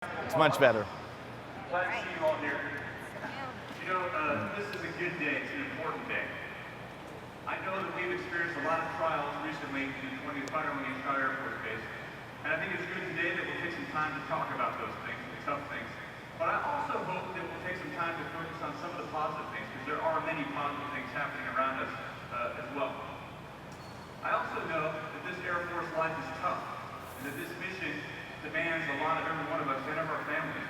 It's much better. Glad to see you all here. You know, this is a good day. It's an important day. I know that we've experienced a lot of trials recently in the firing in Shaw Air Force Base, and I think it's good today that we'll take some time to talk about those things, the tough things. But I also hope that we'll take some time to focus on some of the positive things, because there are many positive things happening around us as well. I also know that this Air Force life is tough, and that this mission demands a lot of every one of us and of our families.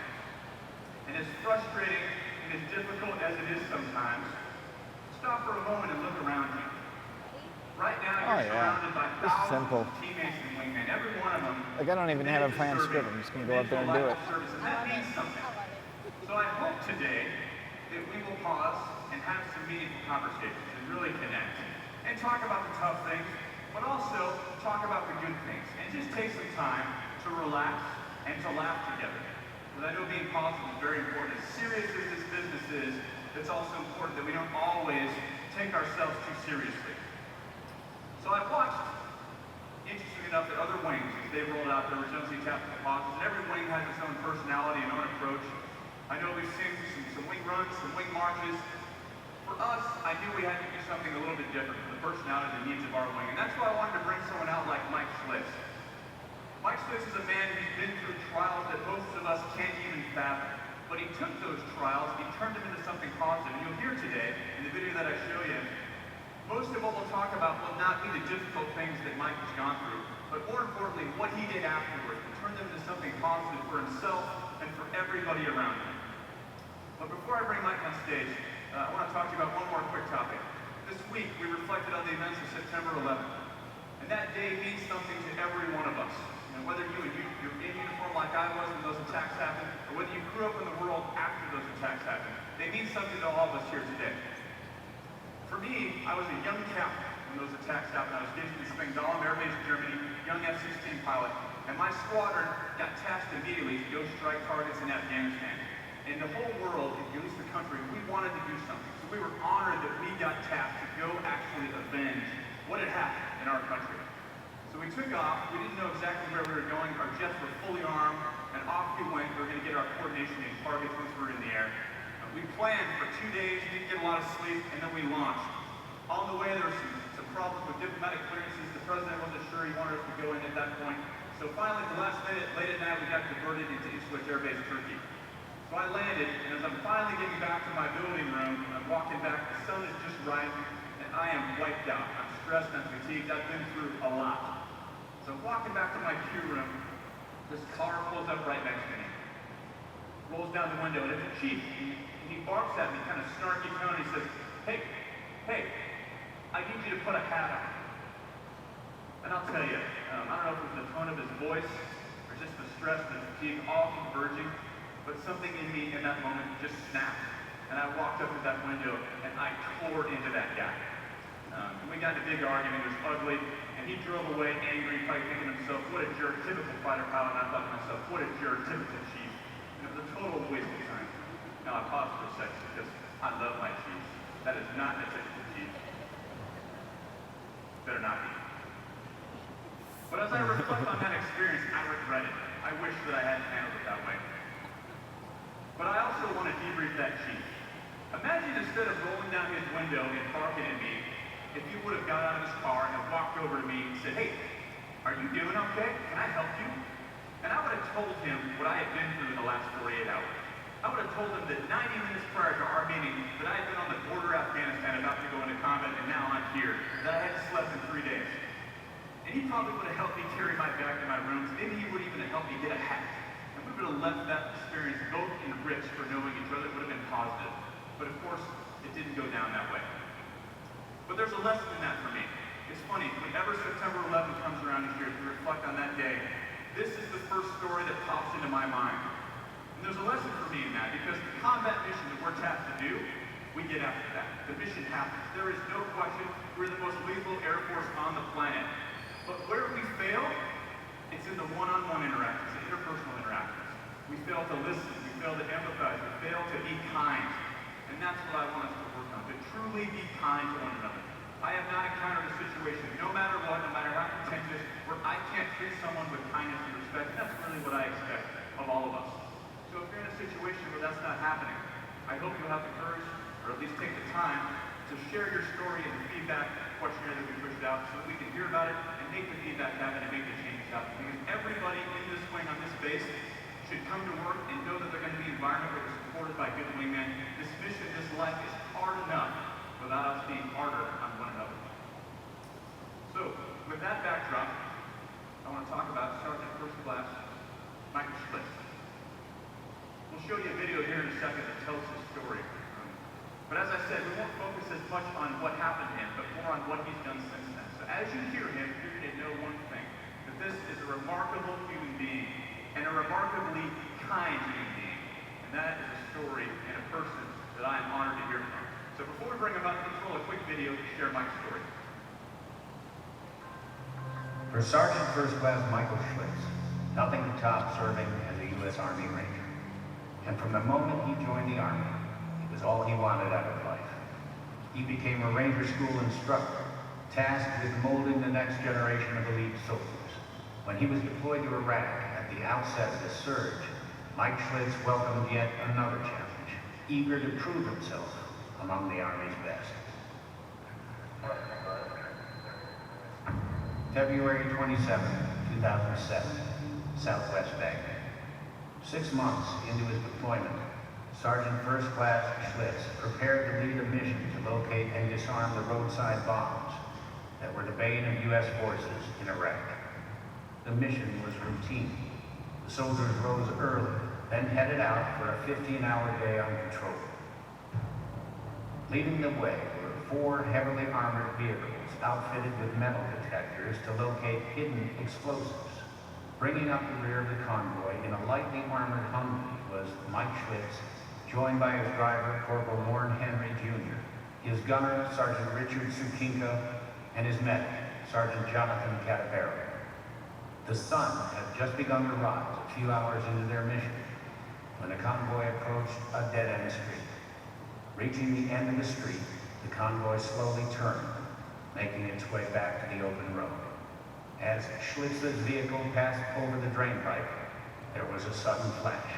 And as frustrating and as difficult as it is sometimes, stop for a moment and look around you. Right now, you're surrounded by thousands of teammates and wingmen, every one of them. Like, I don't even have a planned script. I'm just going to go up there and do it. And that means something. So I hope today that we will pause and have some meaningful conversations and really connect and talk about the tough things, but also talk about the good things and just take some time to relax and to laugh together. Because I know being positive is very important. As serious as this business is, it's also important that we don't always take ourselves too seriously. So I've watched, interesting enough, that other wings, as they've rolled out their resiliency tactical pauses, and every wing has its own personality and own approach. I know we've seen some wing runs, some wing marches. For us, I knew we had to do something a little bit different for the personality and the needs of our wing, and that's why I wanted to bring someone out like Mike Schlitz. Mike Schlitz is a man who's been through trials that most of us can't even fathom. But he took those trials, he turned them into something positive. And you'll hear today, in the video that I show you, most of what we'll talk about will not be the difficult things that Mike has gone through, but more importantly, what he did afterwards to turn them into something positive for himself and for everybody around him. But before I bring Mike on stage, I want to talk to you about one more quick topic. This week, we reflected on the events of September 11th. And that day means something to every one of us. And whether you're in uniform like I was when those attacks happened, or whether you grew up in the world after those attacks happened, they mean something to all of us here today. For me, I was a young captain when those attacks happened. I was stationed in Spangdahlem Air Base, Germany, young F-16 pilot, and my squadron got tasked immediately to go strike targets in Afghanistan. And the whole world, at least the country, we wanted to do something. So we were honored that we got tasked to go actually avenge what had happened in our country. So we took off. We didn't know exactly where we were going. Our jets were fully armed, and off we went. We were going to get our coordination and targets once we were in the air. We planned for 2 days, didn't get a lot of sleep, and then we launched. On the way, there were some problems with diplomatic clearances. The president wasn't sure he wanted us to go in at that point. So finally, at the last minute, late at night, we got diverted into Schlitz Air Base, Turkey. So I landed, and as I'm finally getting back to my building room, I'm walking back, the sun is just rising, and I am wiped out. I'm stressed, I'm fatigued, I've been through a lot. So walking back to my queue room, this car pulls up right next to me. Rolls down the window, and it's a chief. He barks at me, kind of snarky tone. He says, hey, I need you to put a hat on. And I'll tell you, I don't know if it was the tone of his voice, or just the stress and the fatigue all converging, but something in me in that moment just snapped. And I walked up to that window, and I tore into that guy. We got in a big argument, it was ugly, and he drove away angry, probably thinking to himself, what a jerk, typical fighter pilot. And I thought to myself, what a jerk, typical chief. And it was a total waste of time. Now I paused for a second because I love my chiefs. That is not a typical chief. Better not be. But as I reflect on that experience, I regret it. I wish that I hadn't handled it that way. But I also want to debrief that chief. Imagine instead of rolling down his window and barking at me, if he would have got out of his car and walked over to me and said, hey, are you doing okay? Can I help you? And I would have told him what I had been through in the last 48 hours. I would have told him that 90 minutes prior to our meeting, that I had been on the border of Afghanistan about to go into combat, and now I'm here, that I had slept in 3 days. And he probably would have helped me carry my bag to my rooms. Maybe he would even have helped me get a hat. And we would have left that experience both enriched for knowing each other. It would have been positive. But of course, it didn't go down that way. But there's a lesson in that for me. It's funny, whenever September 11th comes around each year to reflect on that day, this is the first story that pops into my mind. And there's a lesson for me in that, because the combat mission that we're tasked to do, we get after that. The mission happens. There is no question we're the most lethal Air Force on the planet. But where we fail, it's in the one-on-one interactions, the interpersonal interactions. We fail to listen, we fail to empathize, we fail to be kind. And that's what I want us to work on, to truly be kind to one another. I have not encountered a situation, no matter what, no matter how contentious, where I can't treat someone with kindness and respect. And that's really what I expect of all of us. that's not happening. I hope you'll have the courage, or at least take the time, to share your story and the feedback questionnaire that we pushed out so that we can hear about it and make the feedback happen and make the changes happen. Because everybody in this wing on this base should come to work and know that they're going to be an environment where they're supported by good wingmen. This mission, this life is hard enough without us being harder on one another. So, with that backdrop, I want to talk about Sergeant First Class Michael Schlitz. We'll show you a video here in a second that tells his story. But as I said, we won't focus as much on what happened to him, but more on what he's done since then. So as you hear him, you're going to know one thing, that this is a remarkable human being, and a remarkably kind human being. And that is a story and a person that I am honored to hear from. So before we bring him up, let's roll a quick video to share Mike's story. For Sergeant First Class Michael Schlitz, nothing tops serving as a U.S. Army Ranger. And from the moment he joined the Army, it was all he wanted out of life. He became a Ranger School instructor, tasked with molding the next generation of elite soldiers. When he was deployed to Iraq at the outset of the surge, Mike Schlitz welcomed yet another challenge, eager to prove himself among the Army's best. February 27, 2007, Southwest Baghdad. 6 months into his deployment, Sergeant First Class Schlitz prepared to lead a mission to locate and disarm the roadside bombs that were the bane of U.S. forces in Iraq. The mission was routine. The soldiers rose early, then headed out for a 15-hour day on patrol. Leading the way were 4 heavily armored vehicles outfitted with metal detectors to locate hidden explosives. Bringing up the rear of the convoy in a lightly armored Humvee was Mike Schlitz, joined by his driver, Corporal Warren Henry Jr., his gunner, Sergeant Richard Sukinka, and his medic, Sergeant Jonathan Catapero. The sun had just begun to rise a few hours into their mission when the convoy approached a dead-end street. Reaching the end of the street, the convoy slowly turned, making its way back to the open road. As Schlitz's vehicle passed over the drainpipe, there was a sudden flash.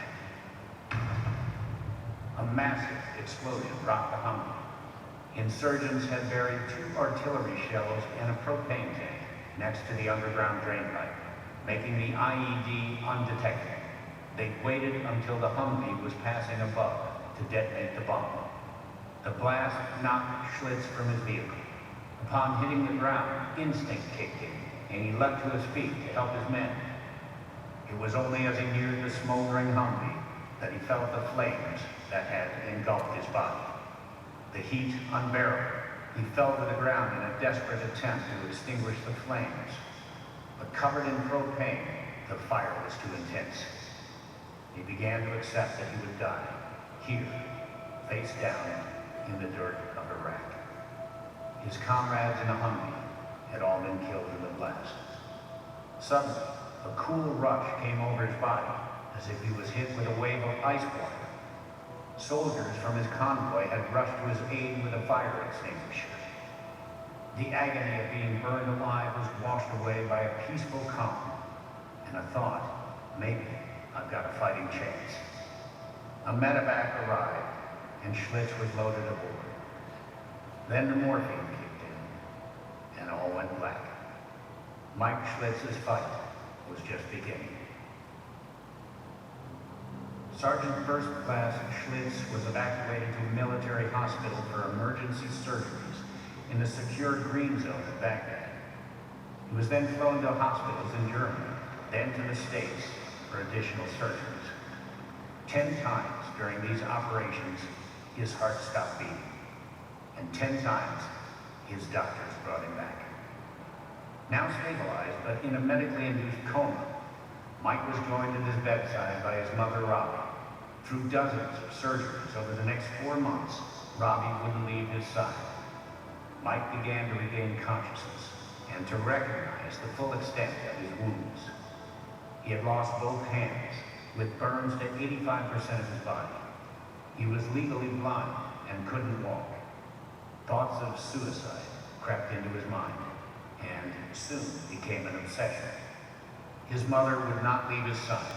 A massive explosion rocked the Humvee. Insurgents had buried 2 artillery shells and a propane tank next to the underground drainpipe, making the IED undetectable. They waited until the Humvee was passing above to detonate the bomb. The blast knocked Schlitz from his vehicle. Upon hitting the ground, instinct kicked in, and he leapt to his feet to help his men. It was only as he neared the smoldering Humvee that he felt the flames that had engulfed his body. The heat unbearable, he fell to the ground in a desperate attempt to extinguish the flames. But covered in propane, the fire was too intense. He began to accept that he would die, here, face down, in the dirt of Iraq. His comrades in the Humvee had all been killed in the blast. Suddenly, a cool rush came over his body, as if he was hit with a wave of ice water. Soldiers from his convoy had rushed to his aid with a fire extinguisher. The agony of being burned alive was washed away by a peaceful calm, and a thought, maybe I've got a fighting chance. A medevac arrived, and Schlitz was loaded aboard. Then the morphine kicked in, and all went black. Mike Schlitz's fight was just beginning. Sergeant First Class Schlitz was evacuated to a military hospital for emergency surgeries in the secured green zone of Baghdad. He was then flown to hospitals in Germany, then to the States for additional surgeries. 10 times during these operations, his heart stopped beating. And 10 times, his doctors brought him back. Now stabilized, but in a medically induced coma, Mike was joined at his bedside by his mother, Robbie. Through dozens of surgeries over the next 4 months, Robbie wouldn't leave his side. Mike began to regain consciousness and to recognize the full extent of his wounds. He had lost both hands, with burns to 85% of his body. He was legally blind and couldn't walk. Thoughts of suicide crept into his mind and soon became an obsession. His mother would not leave his side,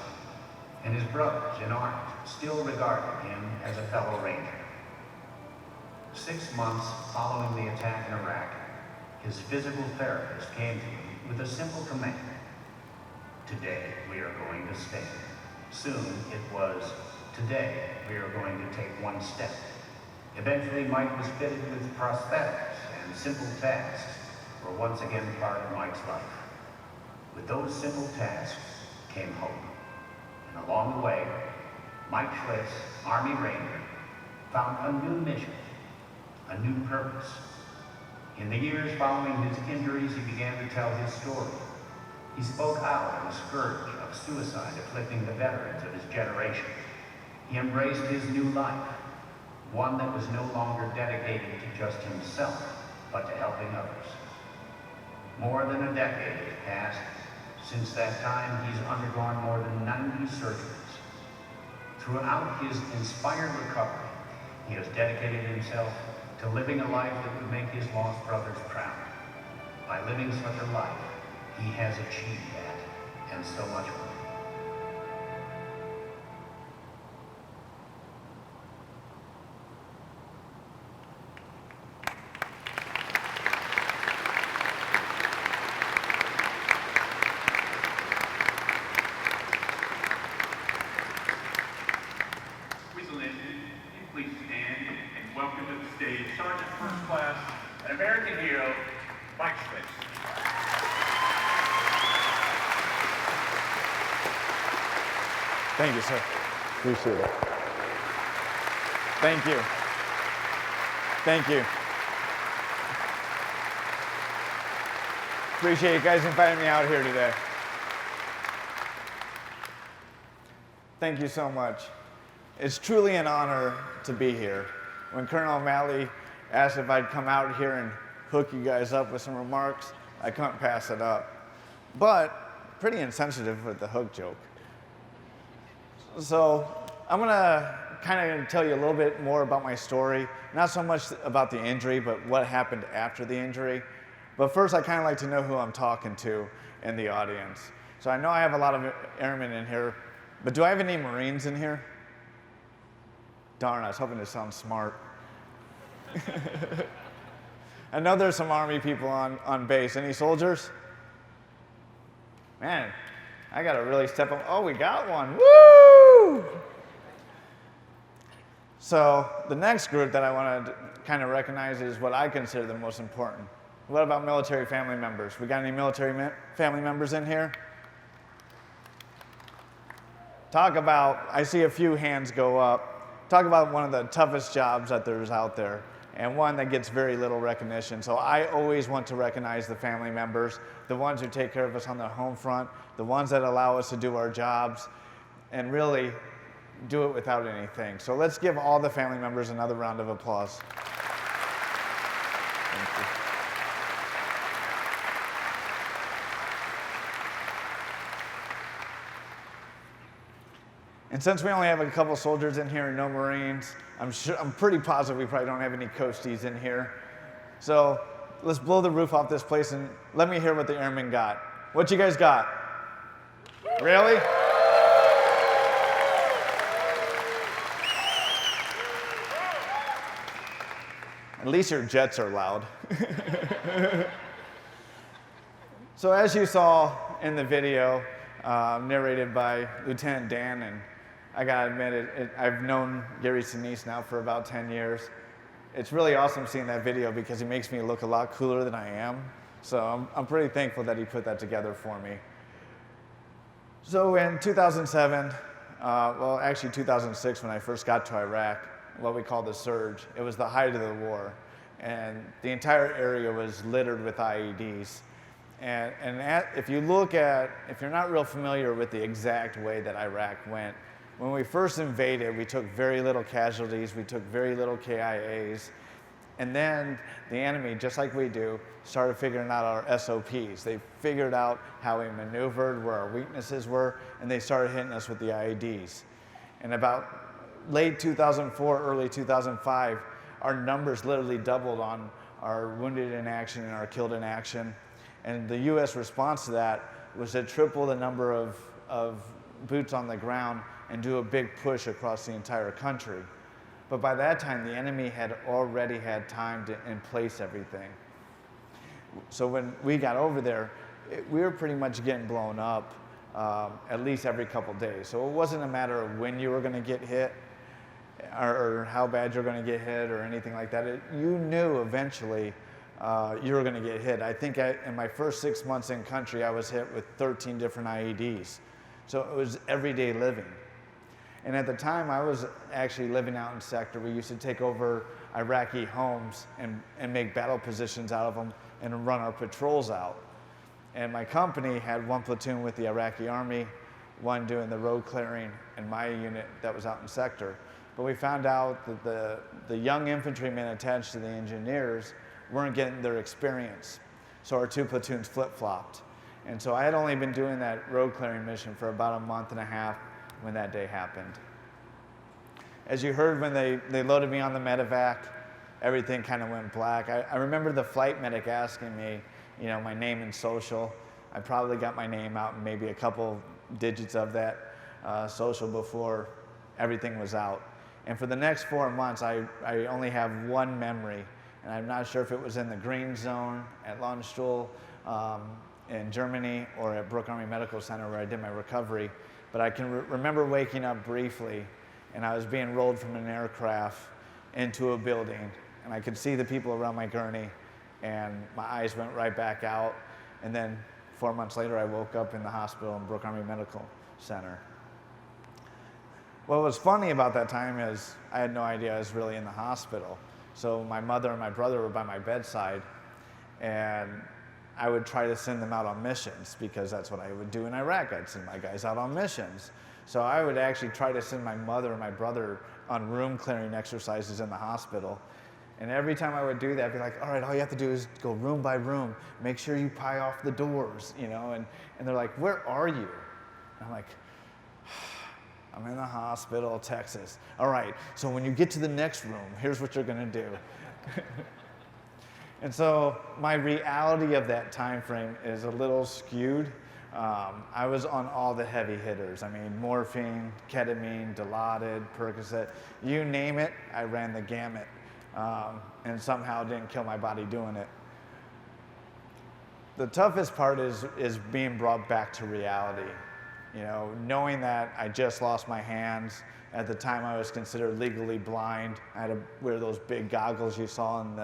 and his brothers in arms still regarded him as a fellow Ranger. 6 months following the attack in Iraq, his physical therapist came to him with a simple command. Today we are going to stand. Soon it was, today we are going to take one step. Eventually Mike was fitted with prosthetics, and simple tasks were once again part of Mike's life. With those simple tasks came hope. And along the way, Mike Schlitz, Army Ranger, found a new mission, a new purpose. In the years following his injuries, he began to tell his story. He spoke out on the scourge of suicide afflicting the veterans of his generation. He embraced his new life, one that was no longer dedicated to just himself, but to helping others. More than a decade has passed. Since that time, he's undergone more than 90 surgeries. Throughout his inspired recovery, he has dedicated himself to living a life that would make his lost brothers proud. By living such a life, he has achieved that, and so much more. Please stand and welcome to the stage Sergeant First Class and American hero, Mike Schlitz. Thank you, sir. Appreciate it. Thank you. Thank you. Appreciate you guys inviting me out here today. Thank you so much. It's truly an honor to be here. When Colonel O'Malley asked if I'd come out here and hook you guys up with some remarks, I couldn't pass it up. But pretty insensitive with the hook joke. So I'm gonna kind of tell you a little bit more about my story, not so much about the injury, but what happened after the injury. But first, I kind of like to know who I'm talking to in the audience. So I know I have a lot of airmen in here, but do I have any Marines in here? Darn, I was hoping to sound smart. I know there's some Army people on base. Any soldiers? Man, I gotta really step up. Oh, we got one, woo! So the next group that I wanna kind of recognize is what I consider the most important. What about military family members? We got any military family members in here? Talk about, I see a few hands go up. Talk about one of the toughest jobs that there's out there, and one that gets very little recognition. So I always want to recognize the family members, the ones who take care of us on the home front, the ones that allow us to do our jobs, and really do it without anything. So let's give all the family members another round of applause. Thank you. And since we only have a couple soldiers in here and no Marines, I'm pretty positive we probably don't have any coasties in here. So let's blow the roof off this place and let me hear what the airmen got. What you guys got? Really? At least your jets are loud. So as you saw in the video, narrated by Lieutenant Dan, and I gotta admit, I've known Gary Sinise now for about 10 years. It's really awesome seeing that video because he makes me look a lot cooler than I am. So I'm pretty thankful that he put that together for me. So in 2007, well actually 2006 when I first got to Iraq, what we call the surge, it was the height of the war. And the entire area was littered with IEDs. If you're not real familiar with the exact way that Iraq went, when we first invaded, we took very little casualties, we took very little KIAs, and then the enemy, just like we do, started figuring out our SOPs. They figured out how we maneuvered, where our weaknesses were, and they started hitting us with the IEDs. And about late 2004, early 2005, our numbers literally doubled on our wounded in action and our killed in action. And the US response to that was to triple the number of boots on the ground and do a big push across the entire country. But by that time, the enemy had already had time to in place everything. So when we got over there, we were pretty much getting blown up at least every couple days. So it wasn't a matter of when you were going to get hit or how bad you're going to get hit or anything like that. You knew eventually you were going to get hit. I think in my first 6 months in country, I was hit with 13 different IEDs. So it was everyday living. And at the time, I was actually living out in sector. We used to take over Iraqi homes and make battle positions out of them and run our patrols out. And my company had one platoon with the Iraqi army, one doing the road clearing, and my unit that was out in sector. But we found out that the young infantrymen attached to the engineers weren't getting their experience. So our 2 platoons flip-flopped. And so I had only been doing that road clearing mission for about a month and a half when that day happened. As you heard when they loaded me on the medevac, everything kind of went black. I remember the flight medic asking me, you know, my name and social. I probably got my name out and maybe a couple digits of that social before everything was out. And for the next 4 months, I only have one memory, and I'm not sure if it was in the green zone at Landstuhl in Germany or at Brooke Army Medical Center where I did my recovery, but I can remember waking up briefly, and I was being rolled from an aircraft into a building, and I could see the people around my gurney, and my eyes went right back out, and then 4 months later, I woke up in the hospital in Brooke Army Medical Center. What was funny about that time is I had no idea I was really in the hospital. So my mother and my brother were by my bedside, and I would try to send them out on missions because that's what I would do in Iraq. I'd send my guys out on missions. So I would actually try to send my mother and my brother on room clearing exercises in the hospital. And every time I would do that, I'd be like, all right, all you have to do is go room by room. Make sure you pry off the doors, you know? And they're like, where are you? And I'm like, I'm in the hospital, Texas. All right, so when you get to the next room, here's what you're gonna do. And so my reality of that time frame is a little skewed. I was on all the heavy hitters. I mean, morphine, ketamine, Dilaudid, Percocet, you name it, I ran the gamut. And somehow didn't kill my body doing it. The toughest part is being brought back to reality. You know, knowing that I just lost my hands. At the time I was considered legally blind. I had to wear those big goggles you saw in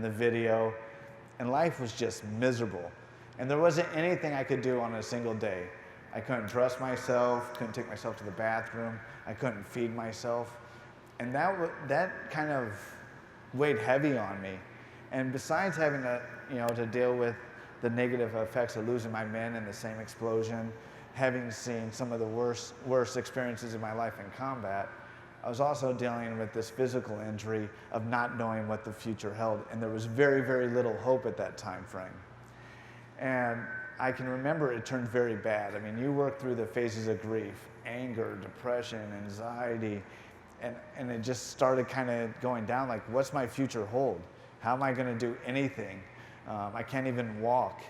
the video. And life was just miserable. And there wasn't anything I could do on a single day. I couldn't dress myself, couldn't take myself to the bathroom, I couldn't feed myself. And that kind of weighed heavy on me. And besides having to deal with the negative effects of losing my men in the same explosion, having seen some of the worst experiences in my life in combat, I was also dealing with this physical injury of not knowing what the future held. And there was very, very little hope at that time frame. And I can remember it turned very bad. I mean, you work through the phases of grief, anger, depression, anxiety, and it just started kind of going down like, what's my future hold? How am I going to do anything? I can't even walk.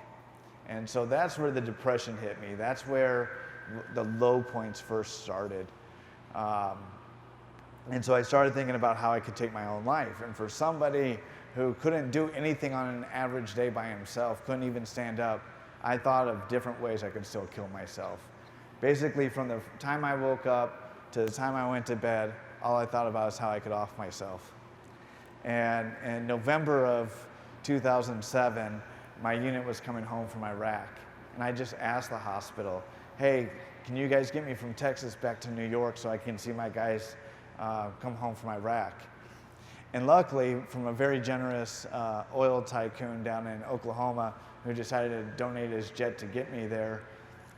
And so that's where the depression hit me. That's where the low points first started. And so I started thinking about how I could take my own life. And for somebody who couldn't do anything on an average day by himself, couldn't even stand up, I thought of different ways I could still kill myself. Basically, from the time I woke up to the time I went to bed, all I thought about is how I could off myself. And in November of 2007, my unit was coming home from Iraq. And I just asked the hospital, hey, can you guys get me from Texas back to New York so I can see my guys come home from Iraq? And luckily, from a very generous oil tycoon down in Oklahoma who decided to donate his jet to get me there,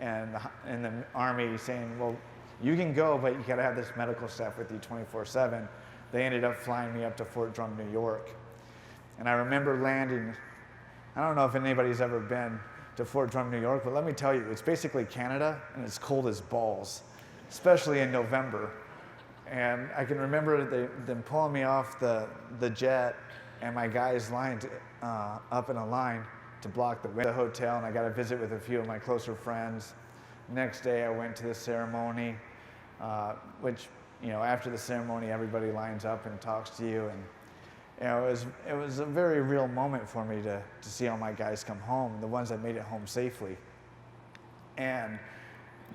and the Army saying, well, you can go, but you gotta have this medical staff with you 24/7. They ended up flying me up to Fort Drum, New York. And I remember landing, I don't know if anybody's ever been to Fort Drum, New York, but let me tell you, it's basically Canada, and it's cold as balls, especially in November. And I can remember them pulling me off the jet, and my guys lined up in a line to block the window of the hotel, and I got to visit with a few of my closer friends. Next day, I went to the ceremony. which, after the ceremony, everybody lines up and talks to you. And it was a very real moment for me to see all my guys come home, the ones that made it home safely. And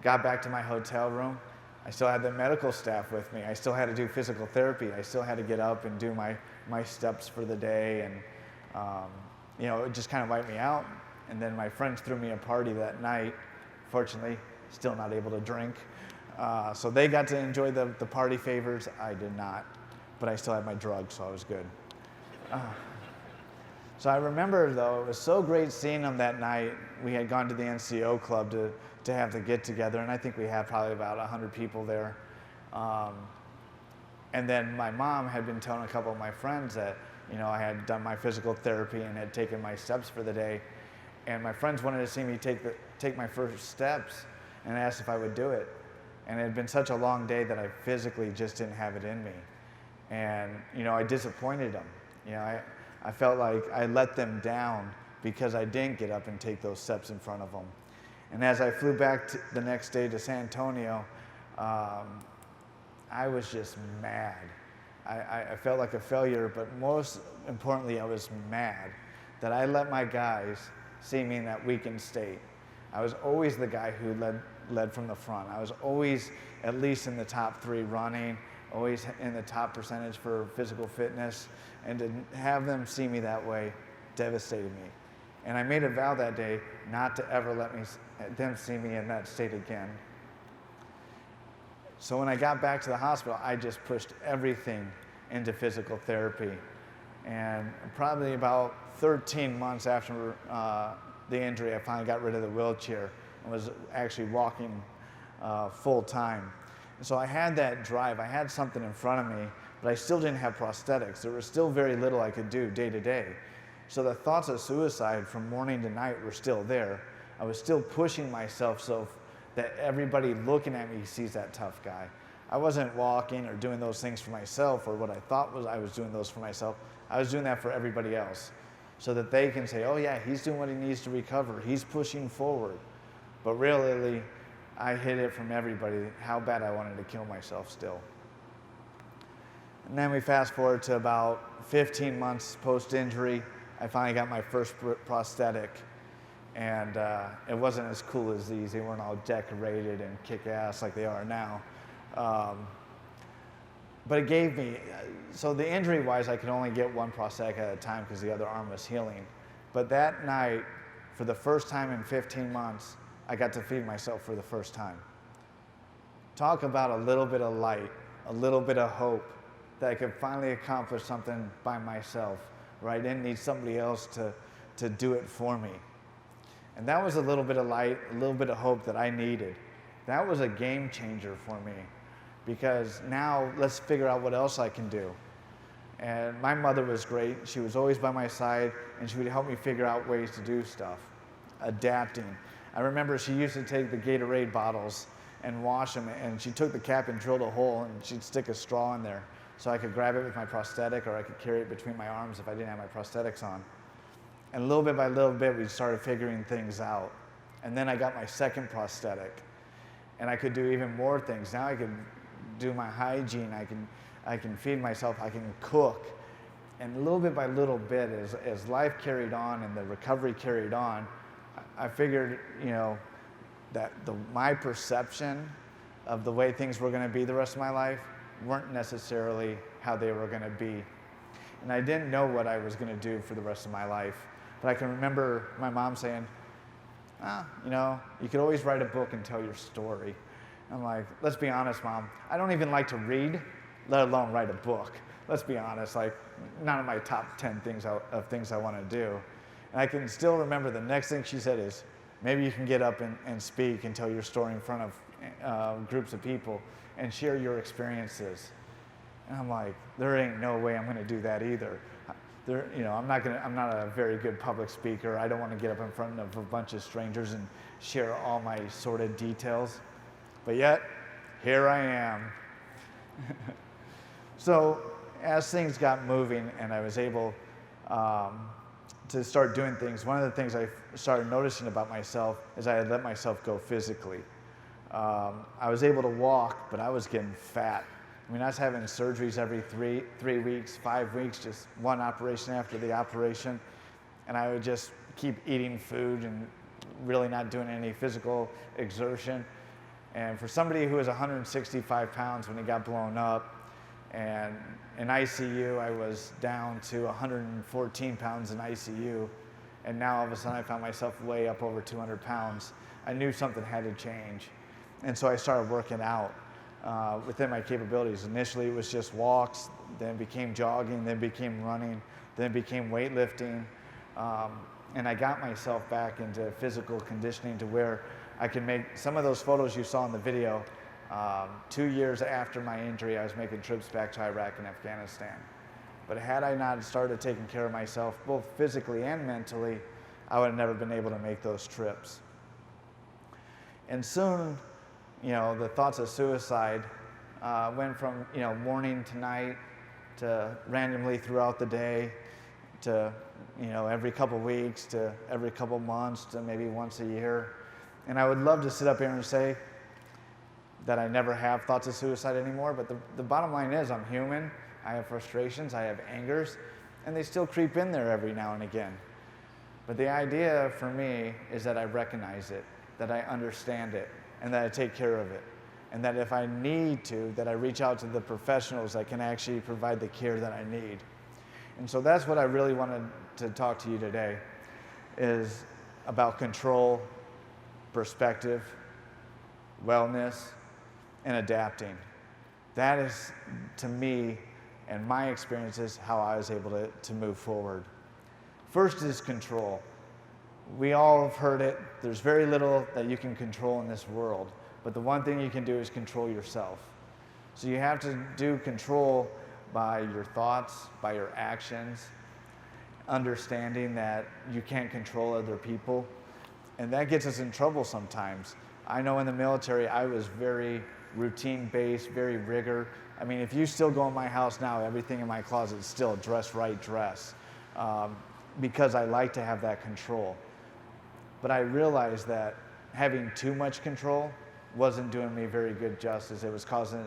got back to my hotel room. I still had the medical staff with me. I still had to do physical therapy. I still had to get up and do my steps for the day. And, it just kind of wiped me out. And then my friends threw me a party that night. Fortunately, still not able to drink. So they got to enjoy the party favors. I did not. But I still had my drugs, so I was good. So I remember, though, it was so great seeing them that night. We had gone to the NCO club to have the get-together, and I think we had probably about 100 people there. And then my mom had been telling a couple of my friends that, I had done my physical therapy and had taken my steps for the day. And my friends wanted to see me take my first steps and asked if I would do it. And it had been such a long day that I physically just didn't have it in me. And, I disappointed them. I felt like I let them down because I didn't get up and take those steps in front of them. And as I flew back the next day to San Antonio, I was just mad. I felt like a failure, but most importantly, I was mad that I let my guys see me in that weakened state. I was always the guy who led from the front. I was always at least in the top 3 running, always in the top percentage for physical fitness, and to have them see me that way devastated me. And I made a vow that day not to ever let them see me in that state again. So when I got back to the hospital, I just pushed everything into physical therapy. And probably about 13 months after the injury, I finally got rid of the wheelchair and was actually walking full time. And so I had that drive. I had something in front of me, but I still didn't have prosthetics. There was still very little I could do day to day. So the thoughts of suicide from morning to night were still there. I was still pushing myself so that everybody looking at me sees that tough guy. I wasn't walking or doing those things for myself, or what I thought was I was doing those for myself. I was doing that for everybody else, so that they can say, oh yeah, he's doing what he needs to recover. He's pushing forward. But really, I hid it from everybody how bad I wanted to kill myself still. And then we fast forward to about 15 months post-injury. I finally got my first prosthetic. And it wasn't as cool as these. They weren't all decorated and kick-ass like they are now. But it gave me, so the injury-wise, I could only get one prosthetic at a time because the other arm was healing. But that night, for the first time in 15 months, I got to feed myself for the first time. Talk about a little bit of light, a little bit of hope that I could finally accomplish something by myself, where I didn't need somebody else to do it for me. And that was a little bit of light, a little bit of hope that I needed. That was a game changer for me, because now let's figure out what else I can do. And my mother was great. She was always by my side, and she would help me figure out ways to do stuff, adapting. I remember she used to take the Gatorade bottles and wash them, and she took the cap and drilled a hole, and she'd stick a straw in there so I could grab it with my prosthetic, or I could carry it between my arms if I didn't have my prosthetics on. And little bit by little bit, we started figuring things out. And then I got my second prosthetic, and I could do even more things. Now I could do my hygiene, I can feed myself, I can cook. And little bit by little bit, as life carried on and the recovery carried on, I figured, that my perception of the way things were going to be the rest of my life weren't necessarily how they were going to be. And I didn't know what I was going to do for the rest of my life. But I can remember my mom saying, you could always write a book and tell your story. I'm like, let's be honest, Mom. I don't even like to read, let alone write a book. Let's be honest, like, none of my top 10 things of things I want to do. And I can still remember the next thing she said is, maybe you can get up and speak and tell your story in front of groups of people and share your experiences. And I'm like, there ain't no way I'm going to do that either. I'm not a very good public speaker. I don't want to get up in front of a bunch of strangers and share all my sordid details. But yet, here I am. So as things got moving and I was able to start doing things, one of the things I started noticing about myself is I had let myself go physically. I was able to walk, but I was getting fat. I mean, I was having surgeries every three weeks, 5 weeks, just one operation after the operation. And I would just keep eating food and really not doing any physical exertion. And for somebody who was 165 pounds when he got blown up, and in ICU, I was down to 114 pounds in ICU. And now all of a sudden I found myself way up over 200 pounds. I knew something had to change. And so I started working out within my capabilities. Initially it was just walks, then it became jogging, then it became running, then it became weightlifting. And I got myself back into physical conditioning to where I can make some of those photos you saw in the video. 2 years after my injury, I was making trips back to Iraq and Afghanistan. But had I not started taking care of myself, both physically and mentally, I would have never been able to make those trips. And soon, the thoughts of suicide went from, morning to night to randomly throughout the day to, every couple weeks to every couple months to maybe once a year. And I would love to sit up here and say that I never have thoughts of suicide anymore, but the bottom line is I'm human, I have frustrations, I have angers, and they still creep in there every now and again. But the idea for me is that I recognize it, that I understand it, and that I take care of it. And that if I need to, that I reach out to the professionals that can actually provide the care that I need. And so that's what I really wanted to talk to you today, is about control, perspective, wellness, and adapting. That is, to me, and my experiences, how I was able to move forward. First is control. We all have heard it. There's very little that you can control in this world, but the one thing you can do is control yourself. So you have to do control by your thoughts, by your actions, understanding that you can't control other people, and that gets us in trouble sometimes. I know in the military, I was very routine-based, very rigor. I mean, if you still go in my house now, everything in my closet is still dress right dress, because I like to have that control. But I realized that having too much control wasn't doing me very good justice. It was causing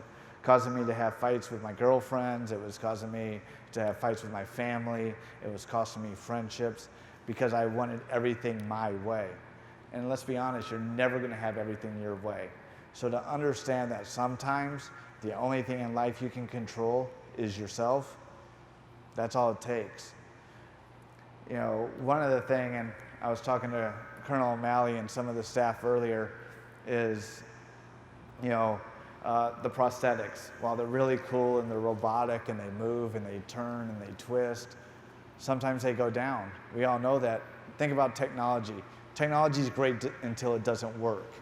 me to have fights with my girlfriends. It was causing me to have fights with my family. It was costing me friendships because I wanted everything my way. And let's be honest, you're never going to have everything your way. So to understand that sometimes the only thing in life you can control is yourself, that's all it takes. One of the things, and I was talking to Colonel O'Malley and some of the staff earlier, is, the prosthetics. While they're really cool and they're robotic and they move and they turn and they twist, sometimes they go down. We all know that. Think about technology. Technology is great until it doesn't work.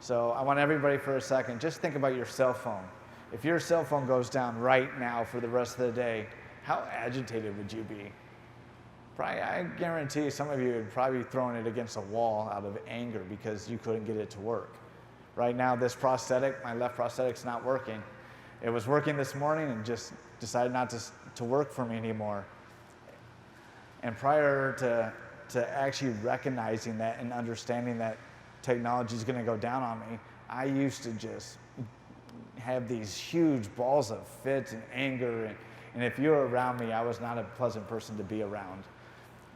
So I want everybody for a second, just think about your cell phone. If your cell phone goes down right now for the rest of the day, how agitated would you be? Probably, I guarantee some of you would probably be throwing it against a wall out of anger because you couldn't get it to work. Right now, this prosthetic, my left prosthetic's not working. It was working this morning and just decided not to work for me anymore. And prior to actually recognizing that and understanding that technology is going to go down on me, I used to just have these huge balls of fits and anger, and if you were around me, I was not a pleasant person to be around.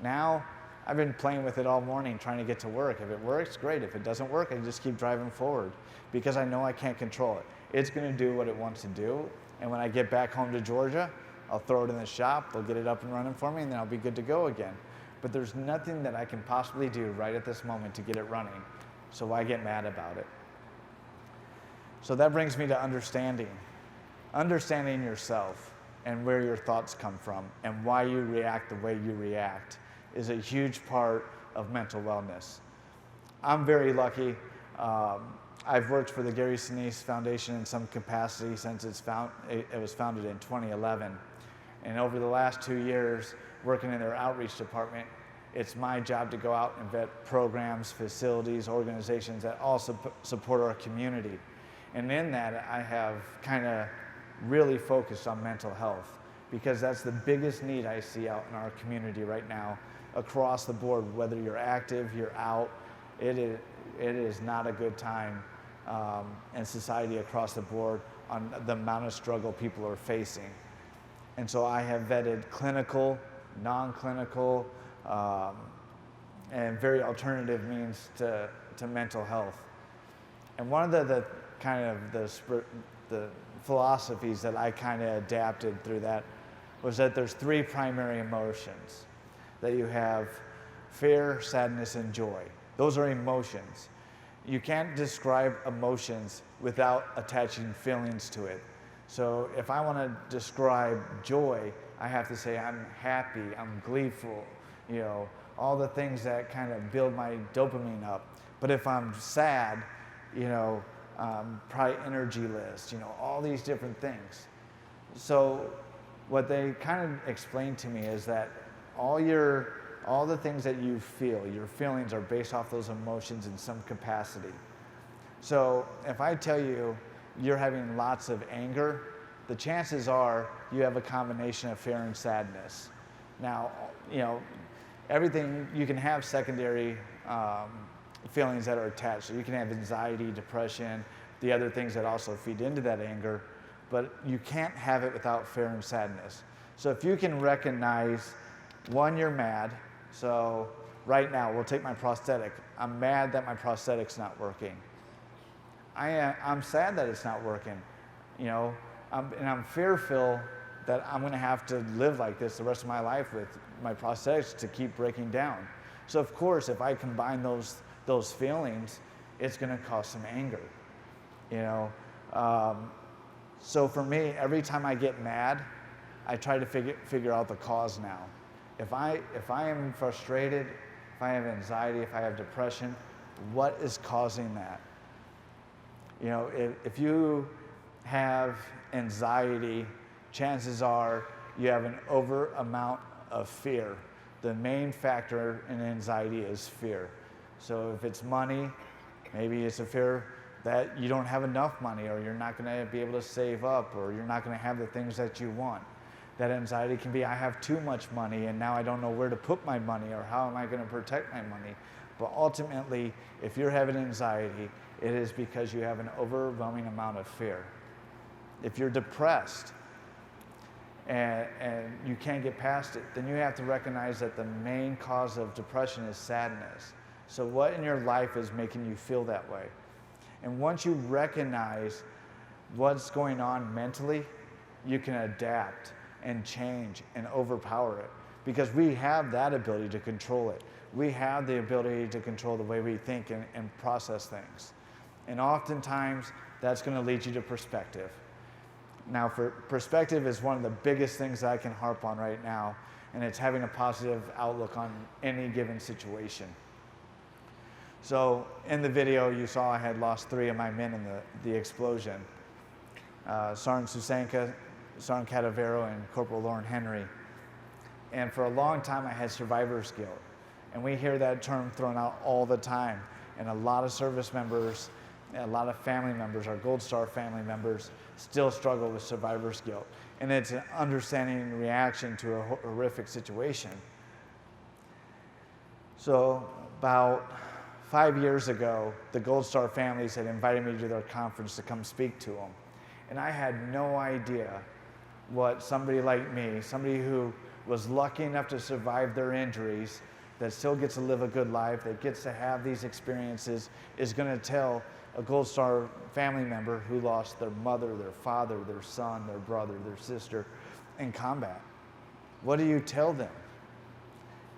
Now, I've been playing with it all morning trying to get to work. If it works, great. If it doesn't work, I just keep driving forward because I know I can't control it. It's going to do what it wants to do, and when I get back home to Georgia, I'll throw it in the shop, they'll get it up and running for me, and then I'll be good to go again. But there's nothing that I can possibly do right at this moment to get it running, so why get mad about it? So that brings me to understanding yourself and where your thoughts come from and why you react the way you react is a huge part of mental wellness. I'm very lucky. I've worked for the Gary Sinise Foundation in some capacity since it was founded in 2011. And over the last 2 years, working in their outreach department, it's my job to go out and vet programs, facilities, organizations that all support our community. And in that, I have kind of really focused on mental health because that's the biggest need I see out in our community right now across the board. Whether you're active, you're out, it is not a good time and society across the board on the amount of struggle people are facing. And so I have vetted clinical, non-clinical, and very alternative means to mental health. And one of the kind of the philosophies that I kind of adapted through that was that there's three primary emotions. That you have fear, sadness, and joy. Those are emotions. You can't describe emotions without attaching feelings to it. So if I want to describe joy, I have to say I'm happy, I'm gleeful, you know, all the things that kind of build my dopamine up. But if I'm sad, you know, probably energyless, you know, all these different things. So what they kind of explained to me is that all the things that you feel, your feelings are based off those emotions in some capacity. So if I tell you you're having lots of anger, the chances are you have a combination of fear and sadness. Now, you know, everything, you can have secondary feelings that are attached. So you can have anxiety, depression, the other things that also feed into that anger, but you can't have it without fear and sadness. So if you can recognize, one, you're mad. So right now, we'll take my prosthetic. I'm mad that my prosthetic's not working. I'm sad that it's not working, you know, and I'm fearful that I'm gonna have to live like this the rest of my life with my prosthetics to keep breaking down. So of course, if I combine those feelings, it's gonna cause some anger, you know. So for me, every time I get mad, I try to figure out the cause now. If I am frustrated, if I have anxiety, if I have depression, what is causing that? You know, if you have anxiety, chances are you have an over amount of fear. The main factor in anxiety is fear. So if it's money, maybe it's a fear that you don't have enough money, or you're not going to be able to save up, or you're not going to have the things that you want. That anxiety can be, I have too much money and now I don't know where to put my money, or how am I going to protect my money. But ultimately, if you're having anxiety, it is because you have an overwhelming amount of fear. If you're depressed and you can't get past it, then you have to recognize that the main cause of depression is sadness. So what in your life is making you feel that way? And once you recognize what's going on mentally, you can adapt and change and overpower it, because we have that ability to control it. We have the ability to control the way we think and process things. And oftentimes, that's going to lead you to perspective. Now, perspective is one of the biggest things that I can harp on right now, and it's having a positive outlook on any given situation. So in the video, you saw I had lost 3 of my men in the explosion. Sergeant Susanka, Sergeant Cadavero, and Corporal Lauren Henry. And for a long time, I had survivor's guilt. And we hear that term thrown out all the time. And a lot of service members, a lot of family members, our Gold Star family members, still struggle with survivor's guilt. And it's an understanding reaction to a horrific situation. So about 5 years ago, the Gold Star families had invited me to their conference to come speak to them. And I had no idea what somebody like me, somebody who was lucky enough to survive their injuries, that still gets to live a good life, that gets to have these experiences, is going to tell a Gold Star family member who lost their mother, their father, their son, their brother, their sister in combat. What do you tell them?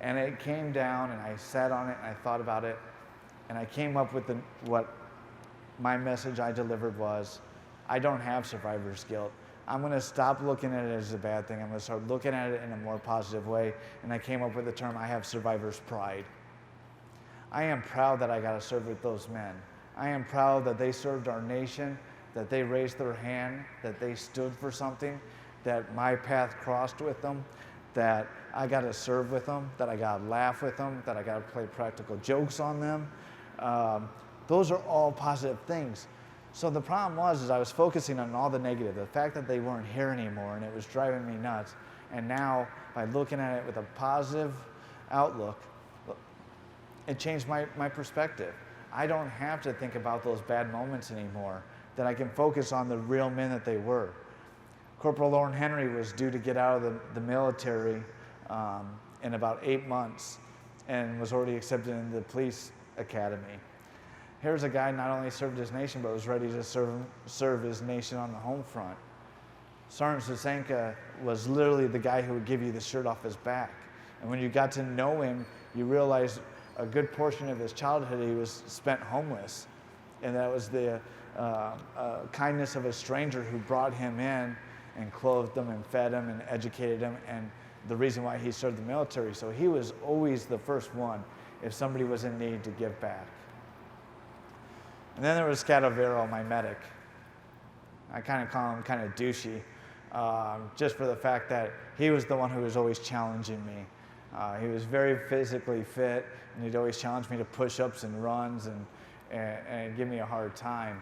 And it came down, and I sat on it, and I thought about it, and I came up with what my message I delivered was, I don't have survivor's guilt. I'm going to stop looking at it as a bad thing. I'm going to start looking at it in a more positive way. And I came up with the term, I have survivor's pride. I am proud that I got to serve with those men. I am proud that they served our nation, that they raised their hand, that they stood for something, that my path crossed with them, that I got to serve with them, that I got to laugh with them, that I got to play practical jokes on them. Those are all positive things. So the problem was I was focusing on all the negative, the fact that they weren't here anymore, and it was driving me nuts. And now, by looking at it with a positive outlook, it changed my perspective. I don't have to think about those bad moments anymore, that I can focus on the real men that they were. Corporal Lauren Henry was due to get out of the military in about 8 months and was already accepted into the police academy. Here's a guy not only served his nation, but was ready to serve his nation on the home front. Sergeant Sasenka was literally the guy who would give you the shirt off his back. And when you got to know him, you realized a good portion of his childhood he was spent homeless. And that was the kindness of a stranger who brought him in and clothed him and fed him and educated him, and the reason why he served the military. So he was always the first one if somebody was in need to give back. And then there was Cadavero, my medic. I kind of call him kind of douchey, just for the fact that he was the one who was always challenging me. He was very physically fit, and he'd always challenge me to push-ups and runs and give me a hard time.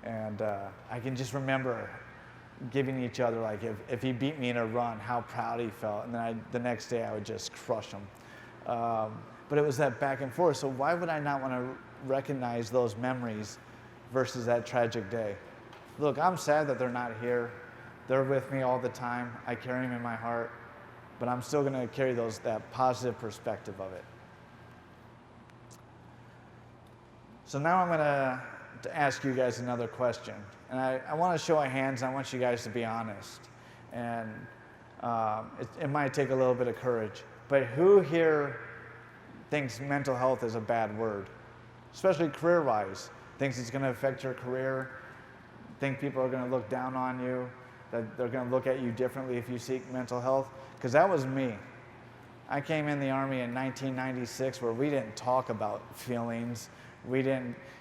And I can just remember giving each other, like if he beat me in a run, how proud he felt. And then the next day I would just crush him. But it was that back and forth. So why would I not want to recognize those memories versus that tragic day? Look, I'm sad that they're not here. They're with me all the time. I carry them in my heart, but I'm still going to carry that positive perspective of it. So now I'm going to ask you guys another question. And I want to show of hands, and I want you guys to be honest. And it might take a little bit of courage, but who here thinks mental health is a bad word? Especially career-wise. Thinks it's going to affect your career, think people are going to look down on you, that they're going to look at you differently if you seek mental health? Because that was me. I came in the Army in 1996 where we didn't talk about feelings.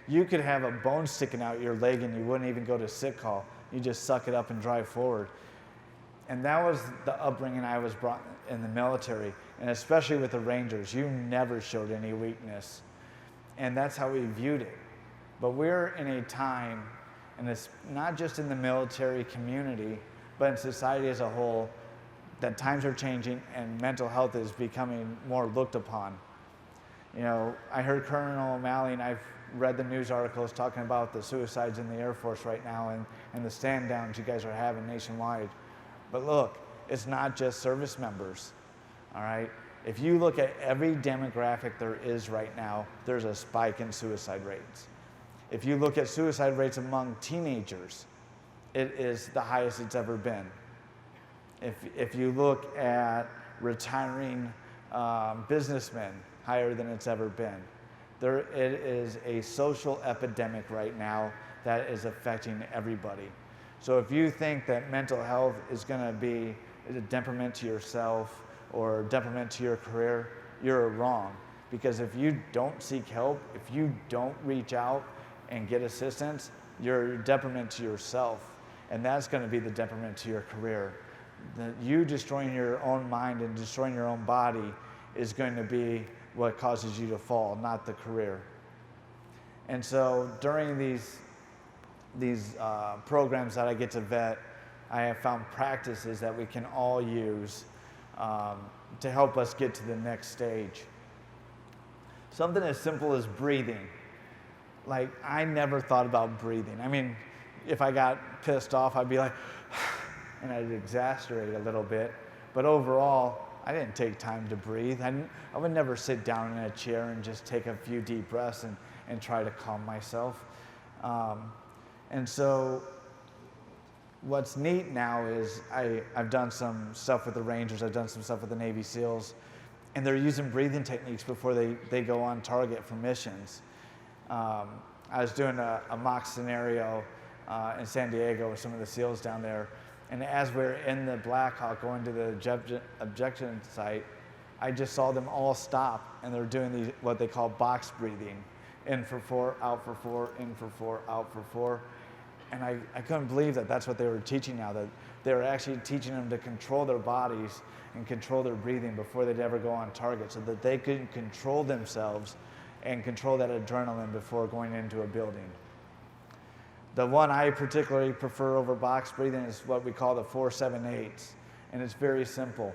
You could have a bone sticking out your leg and you wouldn't even go to sick call. You just suck it up and drive forward. And that was the upbringing I was brought in the military, and especially with the Rangers. You never showed any weakness. And that's how we viewed it. But we're in a time, and it's not just in the military community, but in society as a whole, that times are changing and mental health is becoming more looked upon. You know, I heard Colonel O'Malley, and I've read the news articles talking about the suicides in the Air Force right now and the stand downs you guys are having nationwide. But look, it's not just service members, all right? If you look at every demographic there is right now, there's a spike in suicide rates. If you look at suicide rates among teenagers, it is the highest it's ever been. If you look at retiring businessmen, higher than it's ever been. It is a social epidemic right now that is affecting everybody. So if you think that mental health is going to be a detriment to yourself or a detriment to your career, you're wrong. Because if you don't seek help, if you don't reach out and get assistance, you're a detriment to yourself. And that's going to be the detriment to your career. You destroying your own mind and destroying your own body is going to be what causes you to fall, not the career. And so during these programs that I get to vet, I have found practices that we can all use to help us get to the next stage. Something as simple as breathing. Like, I never thought about breathing. I mean, if I got pissed off, I'd be like, and I'd exasperate a little bit. But overall, I didn't take time to breathe. I would never sit down in a chair and just take a few deep breaths and try to calm myself. And so what's neat now is I've done some stuff with the Rangers, I've done some stuff with the Navy SEALs, and they're using breathing techniques before they go on target for missions. I was doing a mock scenario in San Diego with some of the SEALs down there, and as we're in the Black Hawk going to the objection site, I just saw them all stop, and they're doing what they call box breathing. In for 4, out for 4, in for 4, out for 4. And I couldn't believe that that's what they were teaching now, that they were actually teaching them to control their bodies and control their breathing before they'd ever go on target, so that they could control themselves and control that adrenaline before going into a building. The one I particularly prefer over box breathing is what we call the 4-7-8, and it's very simple.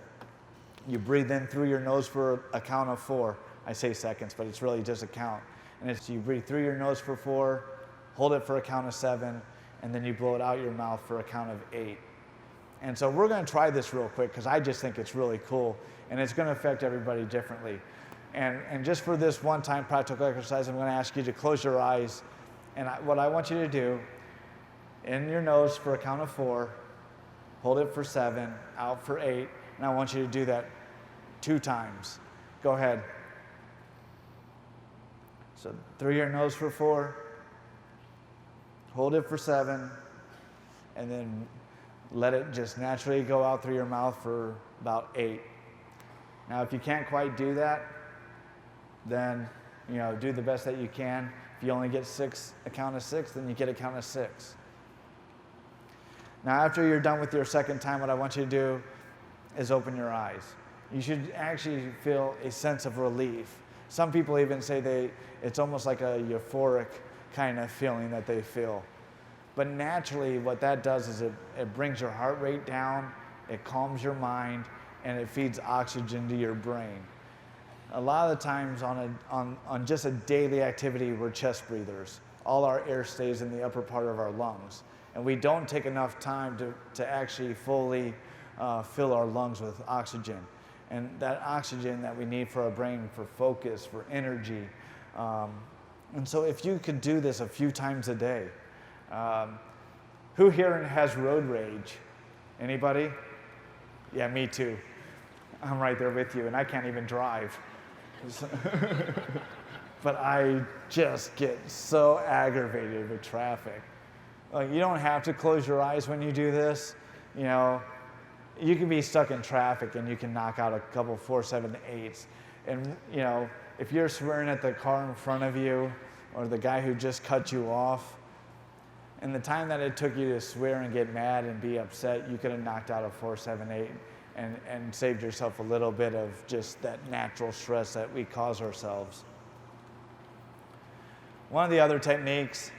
You breathe in through your nose for a count of 4. I say seconds, but it's really just a count. And it's you breathe through your nose for 4, hold it for a count of 7, and then you blow it out your mouth for a count of 8. And so we're going to try this real quick because I just think it's really cool, and it's going to affect everybody differently. And just for this one-time practical exercise, I'm going to ask you to close your eyes. And what I want you to do, in your nose for a count of 4, hold it for 7, out for 8, and I want you to do that 2 times. Go ahead. So through your nose for 4, hold it for 7, and then let it just naturally go out through your mouth for about 8. Now, if you can't quite do that, then do the best that you can. If you only get a count of 6, then you get a count of 6. Now, after you're done with your second time, what I want you to do is open your eyes. You should actually feel a sense of relief. Some people even say it's almost like a euphoric kind of feeling that they feel. But naturally, what that does is it brings your heart rate down, it calms your mind, and it feeds oxygen to your brain. A lot of the times on just a daily activity, we're chest breathers. All our air stays in the upper part of our lungs. And we don't take enough time to actually fully fill our lungs with oxygen. And that oxygen that we need for our brain, for focus, for energy. And so if you could do this a few times a day. Who here has road rage? Anybody? Yeah, me too. I'm right there with you, and I can't even drive. But I just get so aggravated with traffic. You don't have to close your eyes when you do this. You can be stuck in traffic and you can knock out a couple 4, 7, 8s. And if you're swearing at the car in front of you or the guy who just cut you off, and the time that it took you to swear and get mad and be upset, you could have knocked out a 4, 7, 8 and saved yourself a little bit of just that natural stress that we cause ourselves. One of the other techniques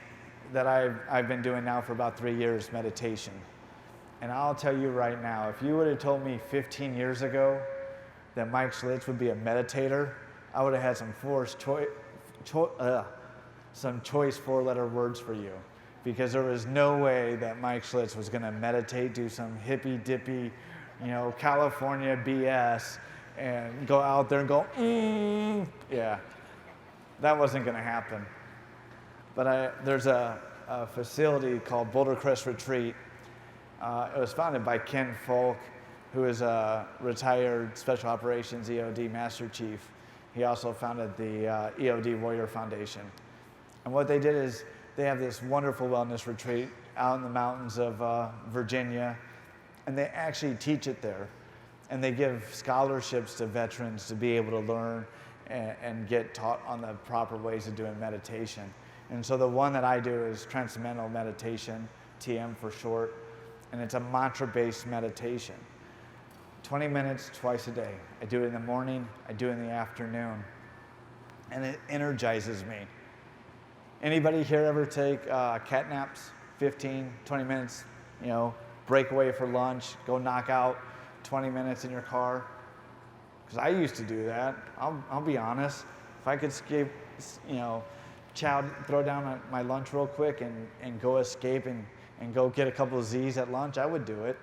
that I've been doing now for about 3 years, meditation. And I'll tell you right now, if you would have told me 15 years ago that Mike Schlitz would be a meditator, I would have had some choice 4-letter words for you. Because there was no way that Mike Schlitz was going to meditate, do some hippy-dippy, California BS, and go out there and go, yeah. That wasn't going to happen. But there's a facility called Boulder Crest Retreat. It was founded by Ken Folk, who is a retired Special Operations EOD Master Chief. He also founded the EOD Warrior Foundation. And what they did is they have this wonderful wellness retreat out in the mountains of Virginia, and they actually teach it there. And they give scholarships to veterans to be able to learn and get taught on the proper ways of doing meditation. And so the one that I do is Transcendental Meditation, TM for short, and it's a mantra-based meditation. 20 minutes twice a day. I do it in the morning, I do it in the afternoon, and it energizes me. Anybody here ever take cat naps? 15, 20 minutes, break away for lunch, go knock out 20 minutes in your car? Because I used to do that. I'll be honest. If I could escape, throw down my lunch real quick and go escape and go get a couple of Z's at lunch, I would do it.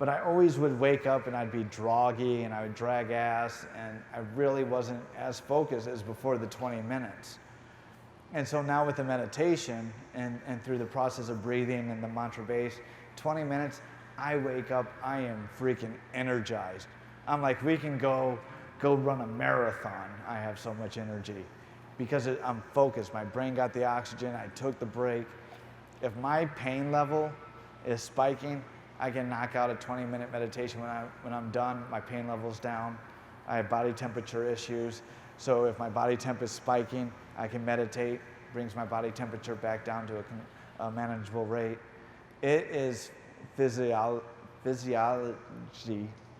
But I always would wake up and I'd be groggy and I would drag ass, and I really wasn't as focused as before the 20 minutes. And so now with the meditation and through the process of breathing and the mantra base, 20 minutes, I wake up, I am freaking energized. I'm like, we can go run a marathon. I have so much energy because I'm focused. My brain got the oxygen, I took the break. If my pain level is spiking, I can knock out a 20-minute meditation. When I'm done, my pain level's down. I have body temperature issues. So if my body temp is spiking, I can meditate, brings my body temperature back down to a manageable rate. It is physiology,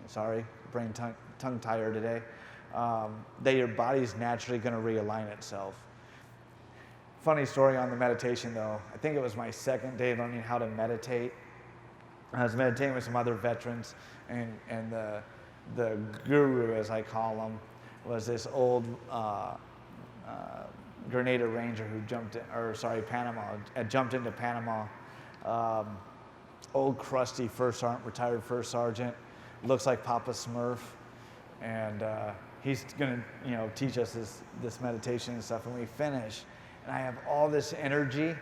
sorry, brain tongue tired today, that your body's naturally going to realign itself. Funny story on the meditation though. I think it was my second day learning how to meditate. I was meditating with some other veterans, and the guru, as I call him, was this old Grenada Ranger who jumped in, Panama, jumped into Panama. Old crusty retired first sergeant, looks like Papa Smurf, and he's gonna, teach us this meditation and stuff. And we finish, and I have all this energy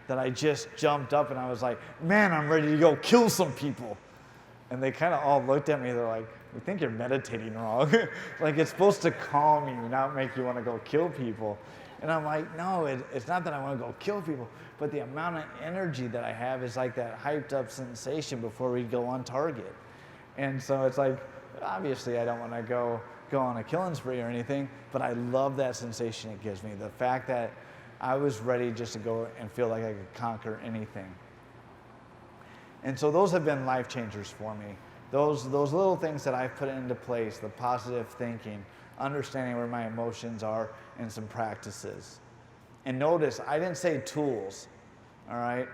that I just jumped up and I was like, man, I'm ready to go kill some people. And they kind of all looked at me, they're like, we think you're meditating wrong. Like, it's supposed to calm you, not make you want to go kill people. And I'm like, no, it's not that I want to go kill people, but the amount of energy that I have is like that hyped up sensation before we go on target. And so it's like, obviously I don't want to go on a killing spree or anything, but I love that sensation it gives me. The fact that I was ready just to go and feel like I could conquer anything. And so those have been life changers for me. Those little things that I've put into place, the positive thinking, understanding where my emotions are, and some practices. And notice, I didn't say tools, all right?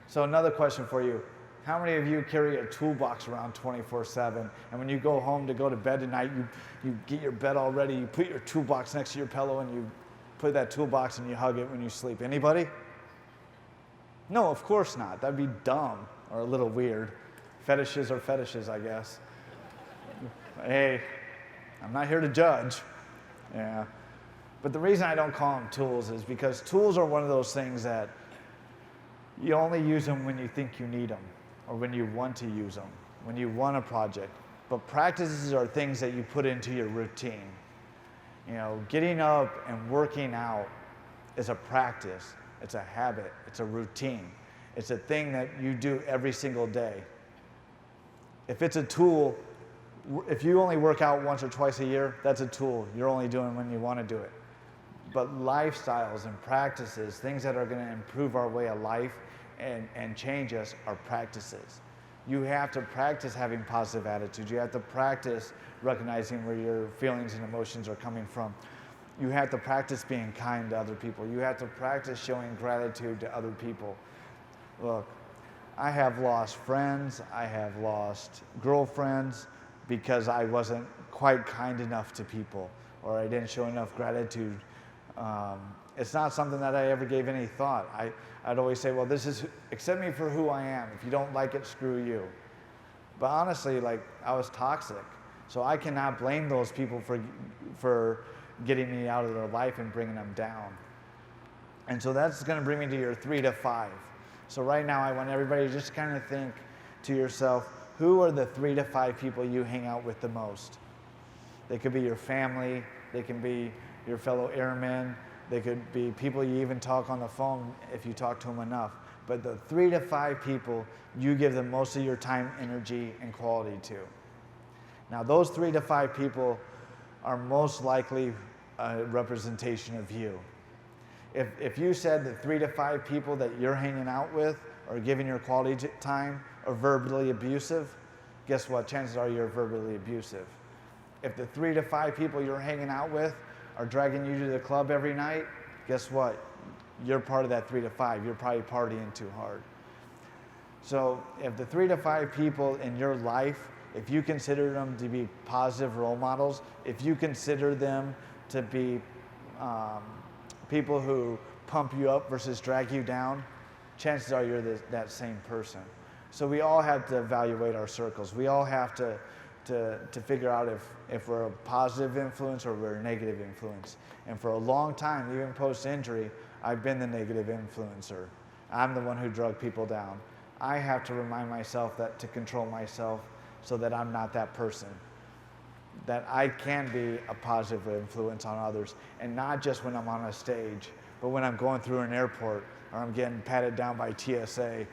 So another question for you. How many of you carry a toolbox around 24/7? And when you go home to go to bed tonight, you get your bed all ready, you put your toolbox next to your pillow, and you put that toolbox and you hug it when you sleep. Anybody? No, of course not. That'd be dumb or a little weird. Fetishes are fetishes, I guess. Hey, I'm not here to judge. Yeah. But the reason I don't call them tools is because tools are one of those things that you only use them when you think you need them or when you want to use them, when you want a project. But practices are things that you put into your routine. Getting up and working out is a practice. It's a habit. It's a routine. It's a thing that you do every single day. If it's a tool, if you only work out once or twice a year, that's a tool. You're only doing when you want to do it. But lifestyles and practices, things that are going to improve our way of life and change us, are practices. You have to practice having positive attitudes. You have to practice recognizing where your feelings and emotions are coming from. You have to practice being kind to other people. You have to practice showing gratitude to other people. Look, I have lost friends, I have lost girlfriends because I wasn't quite kind enough to people or I didn't show enough gratitude. It's not something that I ever gave any thought. I'd always say, well, accept me for who I am. If you don't like it, screw you. But honestly, I was toxic. So I cannot blame those people for getting me out of their life and bringing them down. And so that's going to bring me to your 3 to 5. So right now I want everybody to just kind of think to yourself, who are the 3 to 5 people you hang out with the most? They could be your family, they can be your fellow airmen, they could be people you even talk on the phone if you talk to them enough. But the 3 to 5 people you give the most of your time, energy, and quality to. Now those 3 to 5 people are most likely a representation of you. If you said that 3 to 5 people that you're hanging out with or giving your quality time are verbally abusive, guess what? Chances are you're verbally abusive. If the 3 to 5 people you're hanging out with are dragging you to the club every night, guess what? You're part of that 3 to 5. You're probably partying too hard. So if the 3 to 5 people in your life, if you consider them to be positive role models, if you consider them to be people who pump you up versus drag you down, chances are you're that same person. So we all have to evaluate our circles. We all have to figure out if we're a positive influence or we're a negative influence. And for a long time, even post-injury, I've been the negative influencer. I'm the one who drug people down. I have to remind myself that to control myself so that I'm not that person. That I can be a positive influence on others, and not just when I'm on a stage, but when I'm going through an airport or I'm getting patted down by TSA.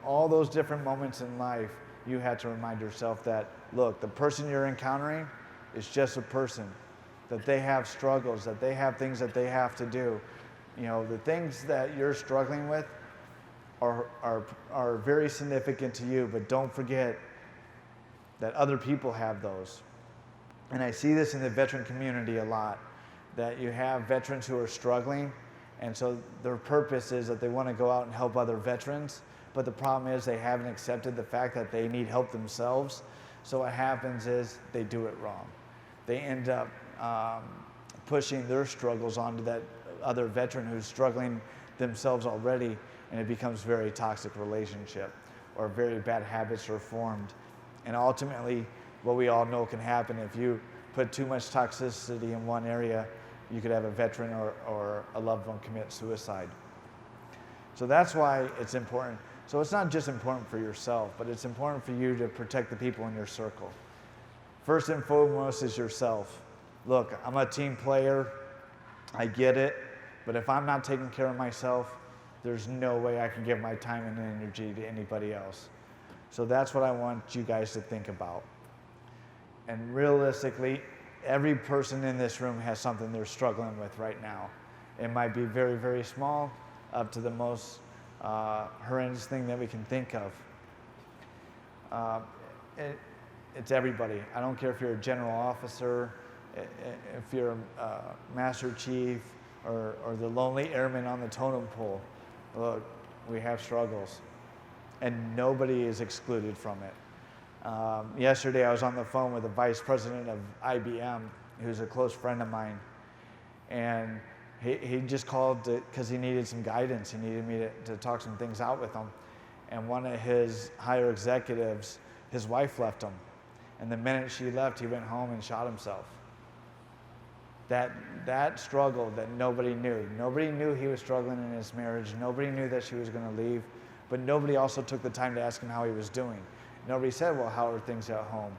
All those different moments in life, you have to remind yourself that, look, the person you're encountering is just a person, that they have struggles, that they have things that they have to do. The things that you're struggling with are very significant to you, but don't forget that other people have those. And I see this in the veteran community a lot, that you have veterans who are struggling, and so their purpose is that they want to go out and help other veterans, but the problem is they haven't accepted the fact that they need help themselves. So what happens is they do it wrong. They end up pushing their struggles onto that other veteran who's struggling themselves already, and it becomes a very toxic relationship, or very bad habits are formed. And ultimately, what we all know can happen if you put too much toxicity in one area, you could have a veteran or a loved one commit suicide. So that's why it's important. So it's not just important for yourself, but it's important for you to protect the people in your circle. First and foremost is yourself. Look, I'm a team player, I get it, but if I'm not taking care of myself, there's no way I can give my time and energy to anybody else. So that's what I want you guys to think about. And realistically, every person in this room has something they're struggling with right now. It might be very, very small, up to the most horrendous thing that we can think of. It's everybody. I don't care if you're a general officer, if you're a master chief, or the lonely airman on the totem pole. Look, we have struggles, and nobody is excluded from it. Yesterday I was on the phone with the vice president of IBM, who's a close friend of mine, and he just called because he needed some guidance. He needed me to talk some things out with him. And one of his higher executives, his wife left him. And the minute she left, he went home and shot himself. That struggle that nobody knew. Nobody knew he was struggling in his marriage. Nobody knew that she was going to leave. But nobody also took the time to ask him how he was doing. Nobody said, well, how are things at home?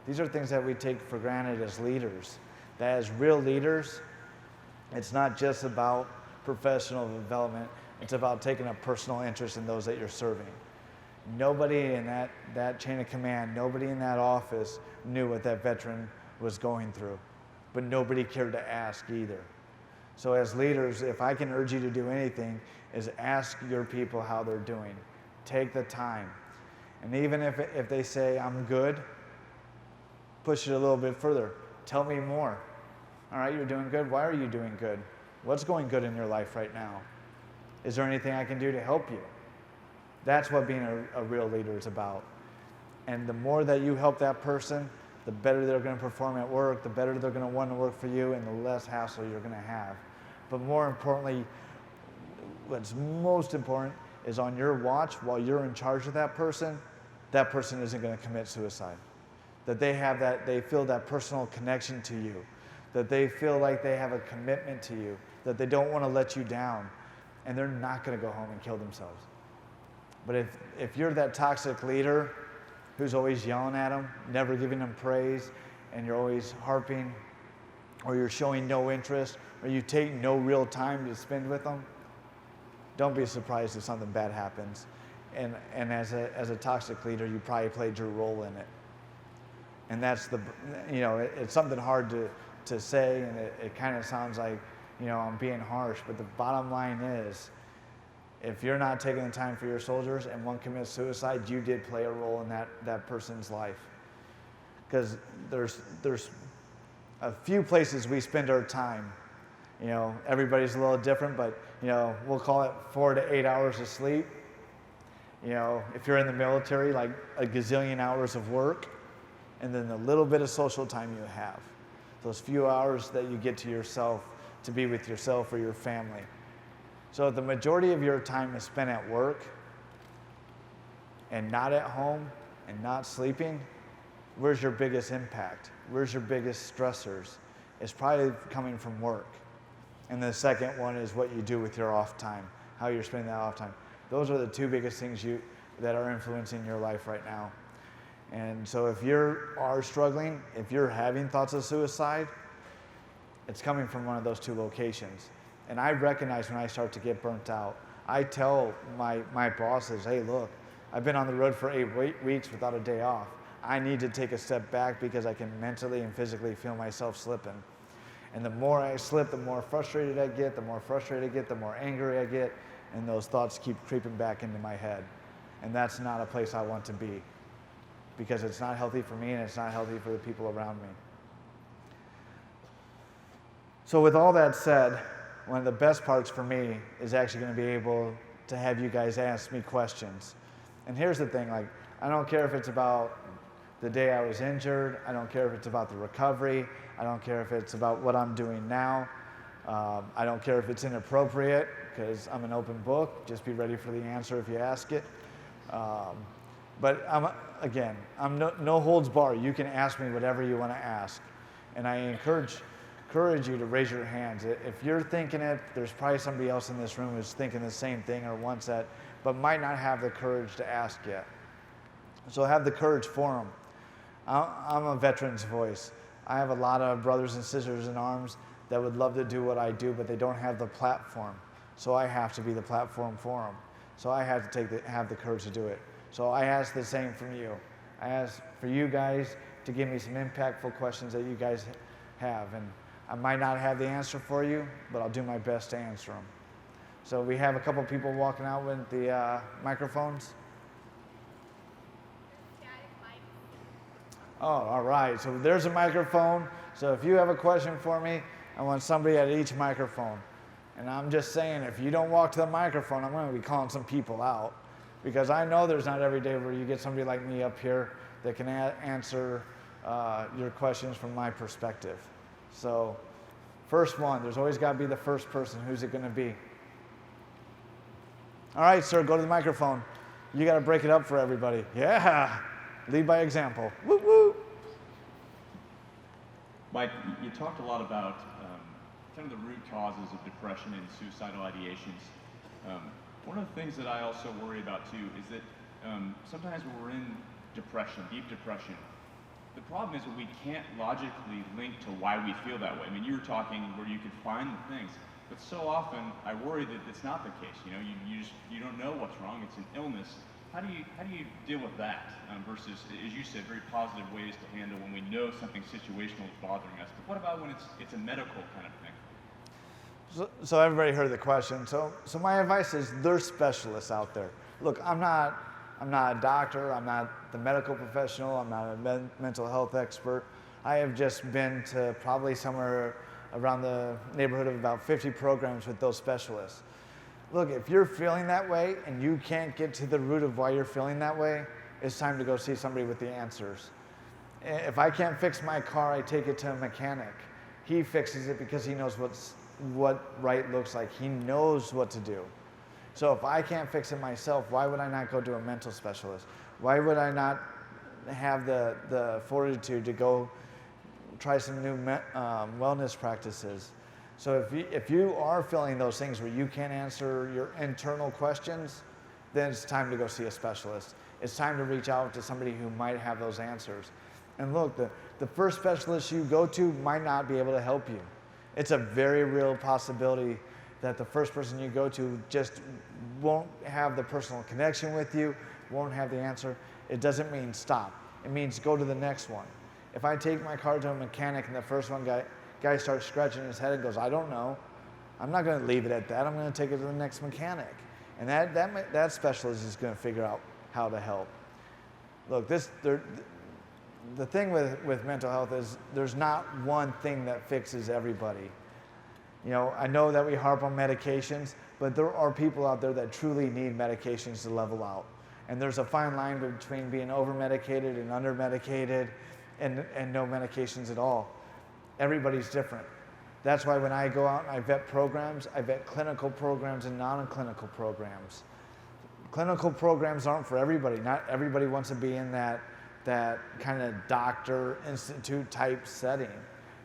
These are things that we take for granted as leaders. That as real leaders, it's not just about professional development. It's about taking a personal interest in those that you're serving. Nobody in that chain of command, nobody in that office knew what that veteran was going through. But nobody cared to ask either. So as leaders, if I can urge you to do anything, is ask your people how they're doing. Take the time. And even if they say, I'm good, push it a little bit further. Tell me more. All right, you're doing good. Why are you doing good? What's going good in your life right now? Is there anything I can do to help you? That's what being a real leader is about. And the more that you help that person, the better they're going to perform at work, the better they're going to want to work for you, and the less hassle you're going to have. But more importantly, what's most important is on your watch, while you're in charge of that person isn't going to commit suicide. That they feel that personal connection to you, that they feel like they have a commitment to you, that they don't want to let you down, and they're not going to go home and kill themselves. But if you're that toxic leader who's always yelling at them, never giving them praise, and you're always harping, or you're showing no interest, or you take no real time to spend with them, don't be surprised if something bad happens. And as a toxic leader, you probably played your role in it. And that's it's something hard to say, and it kind of sounds like, I'm being harsh, but the bottom line is, if you're not taking the time for your soldiers and one commits suicide, you did play a role in that person's life. Because there's a few places we spend our time. Everybody's a little different, but we'll call it 4 to 8 hours of sleep. If you're in the military, like a gazillion hours of work, and then the little bit of social time you have. Those few hours that you get to yourself, to be with yourself or your family. So if the majority of your time is spent at work and not at home and not sleeping, where's your biggest impact? Where's your biggest stressors? It's probably coming from work. And the second one is what you do with your off time, how you're spending that off time. Those are the two biggest things that are influencing your life right now. And so if you are struggling, if you're having thoughts of suicide, it's coming from one of those two locations. And I recognize when I start to get burnt out. I tell my bosses, hey, look, I've been on the road for 8 weeks without a day off. I need to take a step back because I can mentally and physically feel myself slipping. And the more I slip, the more frustrated I get, the more angry I get, and those thoughts keep creeping back into my head. And that's not a place I want to be, because it's not healthy for me and it's not healthy for the people around me. So with all that said, one of the best parts for me is actually going to be able to have you guys ask me questions. And here's the thing, I don't care if it's about the day I was injured, I don't care if it's about the recovery, I don't care if it's about what I'm doing now. I don't care if it's inappropriate, because I'm an open book. Just be ready for the answer if you ask it. But I'm no holds bar. You can ask me whatever you want to ask. And I encourage you to raise your hands. If you're thinking it, there's probably somebody else in this room who's thinking the same thing or wants that, but might not have the courage to ask yet. So have the courage for them. I'm a veteran's voice. I have a lot of brothers and sisters in arms that would love to do what I do, but they don't have the platform. So I have to be the platform for them. So I have to have the courage to do it. So I ask the same from you. I ask for you guys to give me some impactful questions that you guys have. And I might not have the answer for you, but I'll do my best to answer them. So we have a couple people walking out with the microphones. Oh, all right. So there's a microphone. So if you have a question for me, I want somebody at each microphone. And I'm just saying, if you don't walk to the microphone, I'm going to be calling some people out. Because I know there's not every day where you get somebody like me up here that can answer your questions from my perspective. So first one, there's always got to be the first person. Who's it going to be? All right, sir, go to the microphone. You got to break it up for everybody. Yeah, lead by example. Woo woo. Mike, you talked a lot about kind of the root causes of depression and suicidal ideations. One of the things that I also worry about too is that sometimes when we're in depression, deep depression, the problem is that we can't logically link to why we feel that way. I mean, you were talking where you could find the things, but so often I worry that it's not the case. You know, you don't know what's wrong. It's an illness. How do you deal with that versus, as you said, very positive ways to handle when we know something situational is bothering us? But what about when it's a medical kind of thing? So everybody heard the question. So my advice is there's specialists out there. Look, I'm not a doctor. I'm not the medical professional. I'm not a mental health expert. I have just been to probably somewhere around the neighborhood of about 50 programs with those specialists. Look, if you're feeling that way and you can't get to the root of why you're feeling that way, it's time to go see somebody with the answers. If I can't fix my car, I take it to a mechanic. He fixes it because he knows what right looks like. He knows what to do. So if I can't fix it myself, why would I not go to a mental specialist? Why would I not have the fortitude to go try some new wellness practices? So if you are feeling those things where you can't answer your internal questions, then it's time to go see a specialist. It's time to reach out to somebody who might have those answers. And look, the first specialist you go to might not be able to help you. It's a very real possibility that the first person you go to just won't have the personal connection with you, won't have the answer. It doesn't mean stop. It means go to the next one. If I take my car to a mechanic and the first one guy starts scratching his head and goes, I don't know, I'm not going to leave it at that. I'm going to take it to the next mechanic. And that specialist is going to figure out how to help. Look, the thing with mental health is there's not one thing that fixes everybody. You know, I know that we harp on medications, but there are people out there that truly need medications to level out. And there's a fine line between being over-medicated and under-medicated and no medications at all. Everybody's different. That's why when I go out and I vet programs, I vet clinical programs and non-clinical programs. Clinical programs aren't for everybody. Not everybody wants to be in that kind of doctor institute type setting.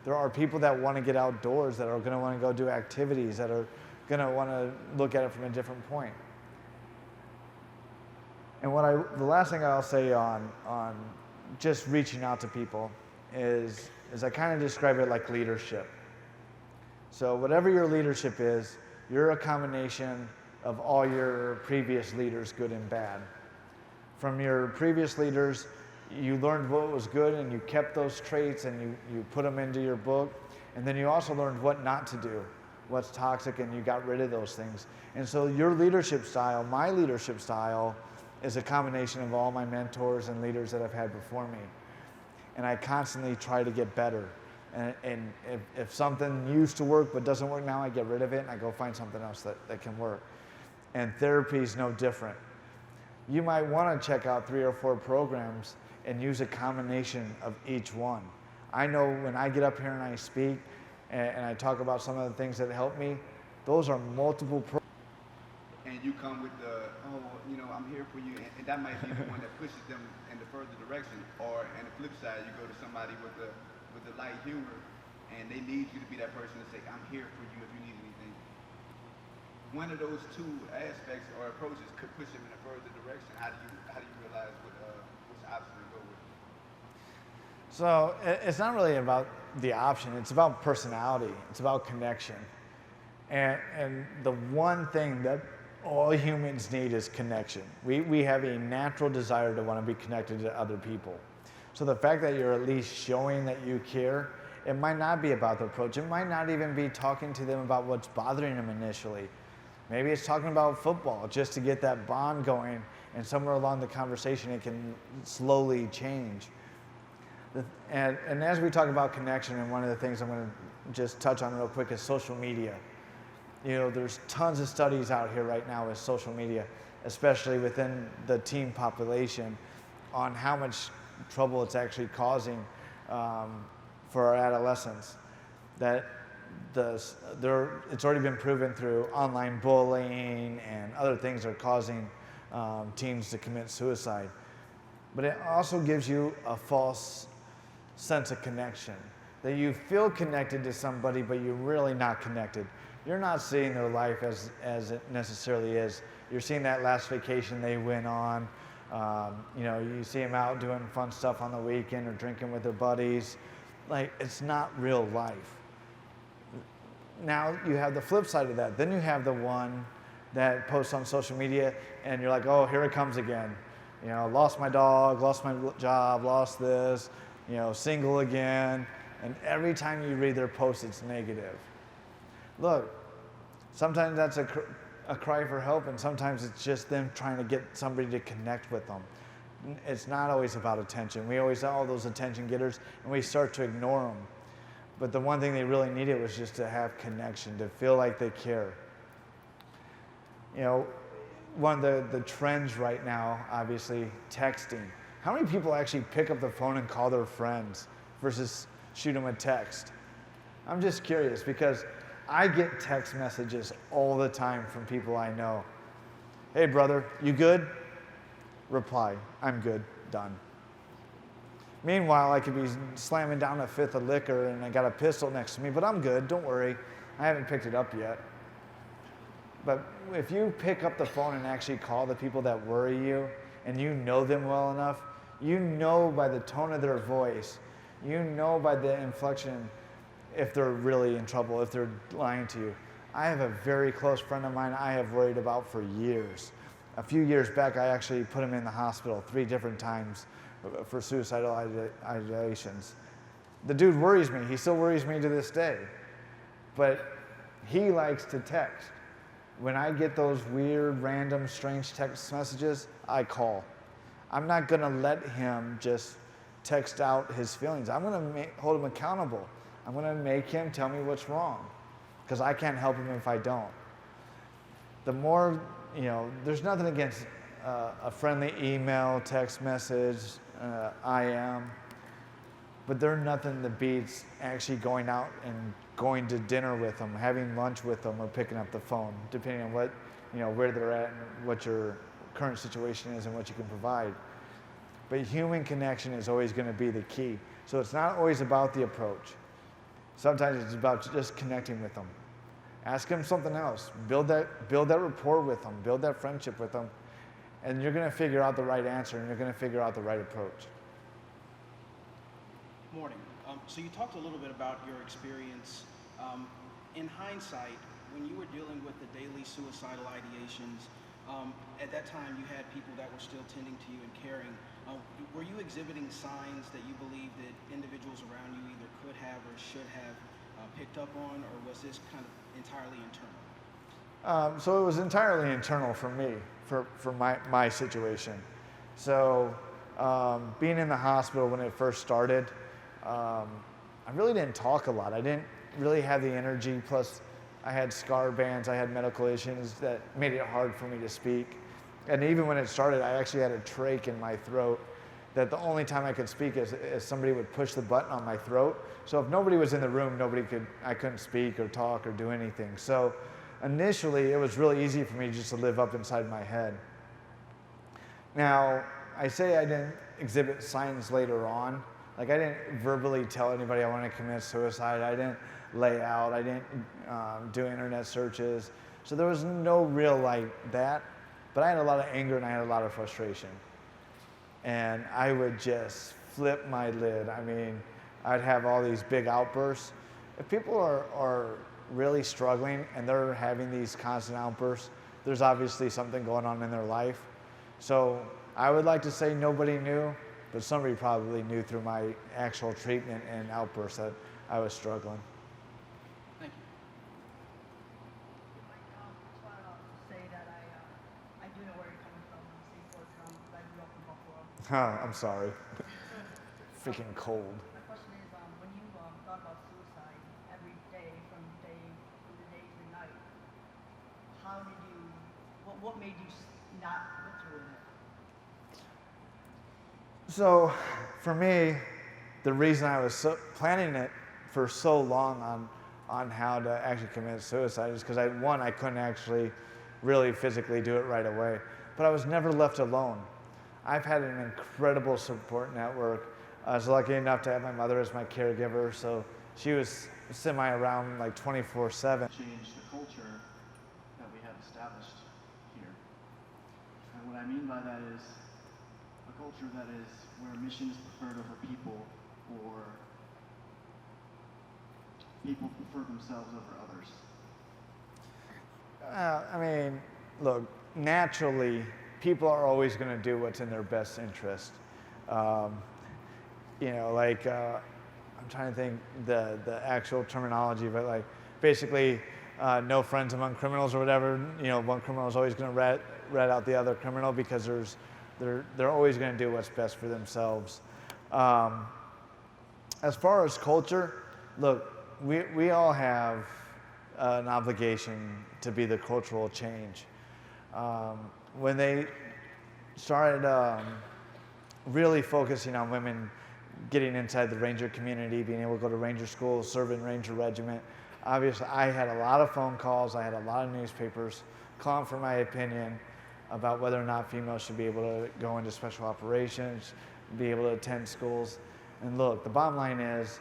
There are people that want to get outdoors, that are going to want to go do activities, that are going to want to look at it from a different point. And the last thing I'll say on just reaching out to people is I kind of describe it like leadership. So whatever your leadership is, you're a combination of all your previous leaders, good and bad. From your previous leaders, you learned what was good and you kept those traits and you put them into your book. And then you also learned what not to do, what's toxic, and you got rid of those things. And so your leadership style, my leadership style, is a combination of all my mentors and leaders that I've had before me. And I constantly try to get better. And if something used to work but doesn't work now, I get rid of it and I go find something else that can work. And therapy is no different. You might want to check out 3 or 4 programs and use a combination of each one. I know when I get up here and I speak, and I talk about some of the things that help me, those are multiple and you come with the, oh, you know, I'm here for you, and that might be the one that pushes them in the further direction. Or on the flip side, you go to somebody with the light humor, and they need you to be that person to say, I'm here for you if you need anything. One of those two aspects or approaches could push them in a further direction. How do you realize which option to go with? So it's not really about the option, it's about personality, it's about connection. And the one thing that all humans need is connection. We have a natural desire to want to be connected to other people. So the fact that you're at least showing that you care, it might not be about the approach. It might not even be talking to them about what's bothering them initially. Maybe it's talking about football just to get that bond going, and somewhere along the conversation it can slowly change. And as we talk about connection, and one of the things I'm going to just touch on real quick is social media. You know, there's tons of studies out here right now with social media, especially within the teen population, on how much trouble it's actually causing for our adolescents. That it's already been proven through online bullying and other things are causing teens to commit suicide. But it also gives you a false sense of connection, that you feel connected to somebody, but you're really not connected. You're not seeing their life as it necessarily is. You're seeing that last vacation they went on. You know, you see them out doing fun stuff on the weekend or drinking with their buddies. Like, it's not real life. Now you have the flip side of that. Then you have the one that posts on social media and you're like, oh, here it comes again. You know, lost my dog, lost my job, lost this, you know, single again. And every time you read their post, it's negative. Look, sometimes that's a cry for help, and sometimes it's just them trying to get somebody to connect with them. It's not always about attention. We always all those attention getters, and we start to ignore them. But the one thing they really needed was just to have connection, to feel like they care. You know, one of the trends right now, obviously, texting. How many people actually pick up the phone and call their friends versus shoot them a text? I'm just curious because I get text messages all the time from people I know. Hey brother, you good? Reply, I'm good, done. Meanwhile, I could be slamming down a fifth of liquor and I got a pistol next to me, but I'm good, don't worry. I haven't picked it up yet. But if you pick up the phone and actually call the people that worry you, and you know them well enough, you know by the tone of their voice, you know by the inflection if they're really in trouble, if they're lying to you. I have a very close friend of mine I have worried about for years. A few years back, I actually put him in the hospital 3 different times for suicidal ideations. The dude worries me. He still worries me to this day. But he likes to text. When I get those weird, random, strange text messages, I call. I'm not gonna let him just text out his feelings. I'm gonna hold him accountable. I'm gonna make him tell me what's wrong, because I can't help him if I don't. The more, you know, there's nothing against a friendly email, text message, IM, but there's nothing that beats actually going out and going to dinner with them, having lunch with them, or picking up the phone, depending on what, you know, where they're at and what your current situation is and what you can provide. But human connection is always going to be the key. So it's not always about the approach. Sometimes it's about just connecting with them. Ask them something else. Build that rapport with them. Build that friendship with them. And you're going to figure out the right answer, and you're going to figure out the right approach. Morning. So you talked a little bit about your experience. In hindsight, when you were dealing with the daily suicidal ideations, at that time you had people that were still tending to you and caring. Were you exhibiting signs that you believe that individuals around you either could have or should have picked up on, or was this kind of entirely internal? So it was entirely internal for me, for my situation. So being in the hospital when it first started, I really didn't talk a lot. I didn't really have the energy, plus I had scar bands, I had medical issues that made it hard for me to speak. And even when it started, I actually had a trach in my throat that the only time I could speak is somebody would push the button on my throat. So if nobody was in the room, I couldn't speak or talk or do anything. So initially, it was really easy for me just to live up inside my head. Now, I say I didn't exhibit signs later on. Like, I didn't verbally tell anybody I wanted to commit suicide. I didn't lay out. I didn't do internet searches. So there was no real like that. But I had a lot of anger and I had a lot of frustration. And I would just flip my lid. I mean, I'd have all these big outbursts. If people are really struggling and they're having these constant outbursts, there's obviously something going on in their life. So I would like to say nobody knew, but somebody probably knew through my actual treatment and outbursts that I was struggling. Thank you. I just want to say that I do know where you're coming from. Seaport, I grew up in Buffalo. I'm sorry. Freaking cold. My question is, when you thought about suicide every day, from the day to the night, how did you? What made you not go through it? So, for me, the reason I was planning it for so long on how to actually commit suicide is because I couldn't actually really physically do it right away. But I was never left alone. I've had an incredible support network. I was lucky enough to have my mother as my caregiver, so she was semi-around like 24/7. Change the culture that we have established here. And what I mean by that is a culture that is where mission is preferred over people, or people prefer themselves over others. I mean, look, naturally, people are always going to do what's in their best interest. You know, like, I'm trying to think the actual terminology, but like, basically, no friends among criminals or whatever. You know, one criminal is always going to rat out the other criminal because they're always going to do what's best for themselves. As far as culture, look, we all have an obligation to be the cultural change. When they started really focusing on women getting inside the Ranger community, being able to go to Ranger school, serve in Ranger regiment, obviously I had a lot of phone calls, I had a lot of newspapers calling for my opinion about whether or not females should be able to go into special operations, be able to attend schools. And look, the bottom line is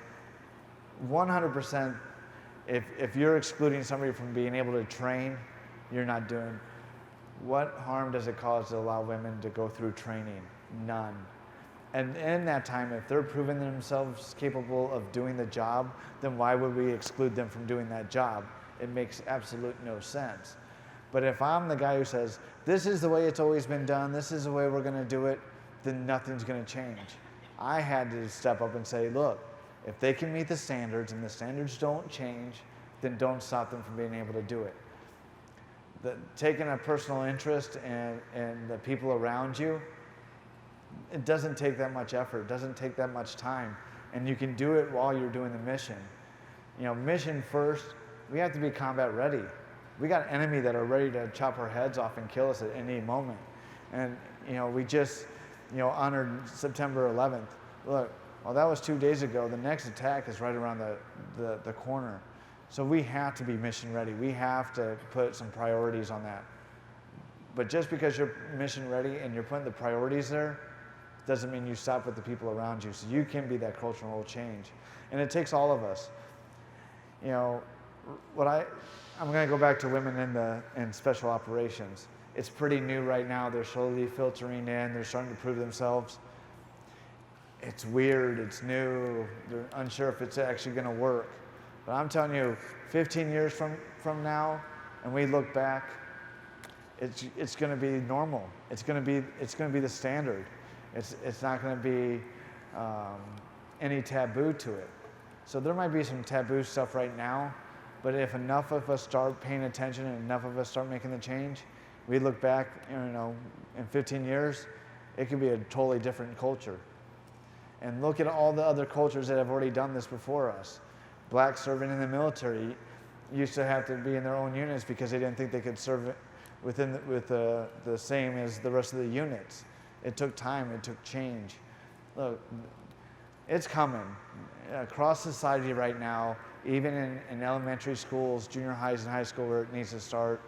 100%, if you're excluding somebody from being able to train, you're not doing. What harm does it cause to allow women to go through training? None. And in that time, if they're proving themselves capable of doing the job, then why would we exclude them from doing that job? It makes absolute no sense. But if I'm the guy who says, this is the way it's always been done, this is the way we're going to do it, then nothing's going to change. I had to step up and say, look, if they can meet the standards and the standards don't change, then don't stop them from being able to do it. Taking a personal interest in the people around you, it doesn't take that much effort, it doesn't take that much time, and you can do it while you're doing the mission. You know, mission first, we have to be combat ready. We got an enemy that are ready to chop our heads off and kill us at any moment. And, you know, we just, you know, honored September 11th. Look, well, that was 2 days ago. The next attack is right around the corner. So we have to be mission ready. We have to put some priorities on that. But just because you're mission ready and you're putting the priorities there, doesn't mean you stop with the people around you. So you can be that cultural change. And it takes all of us. You know, I'm going to go back to women in special operations. It's pretty new right now. They're slowly filtering in. They're starting to prove themselves. It's weird. It's new. They're unsure if it's actually going to work. But I'm telling you, 15 years from now, and we look back, it's going to be normal. It's going to be the standard. It's not going to be any taboo to it. So there might be some taboo stuff right now, but if enough of us start paying attention and enough of us start making the change, we look back, you know, in 15 years, it could be a totally different culture. And look at all the other cultures that have already done this before us. Blacks serving in the military used to have to be in their own units because they didn't think they could serve with the same as the rest of the units. It took time, it took change. Look, it's coming across society right now, even in elementary schools, junior highs and high school where it needs to start.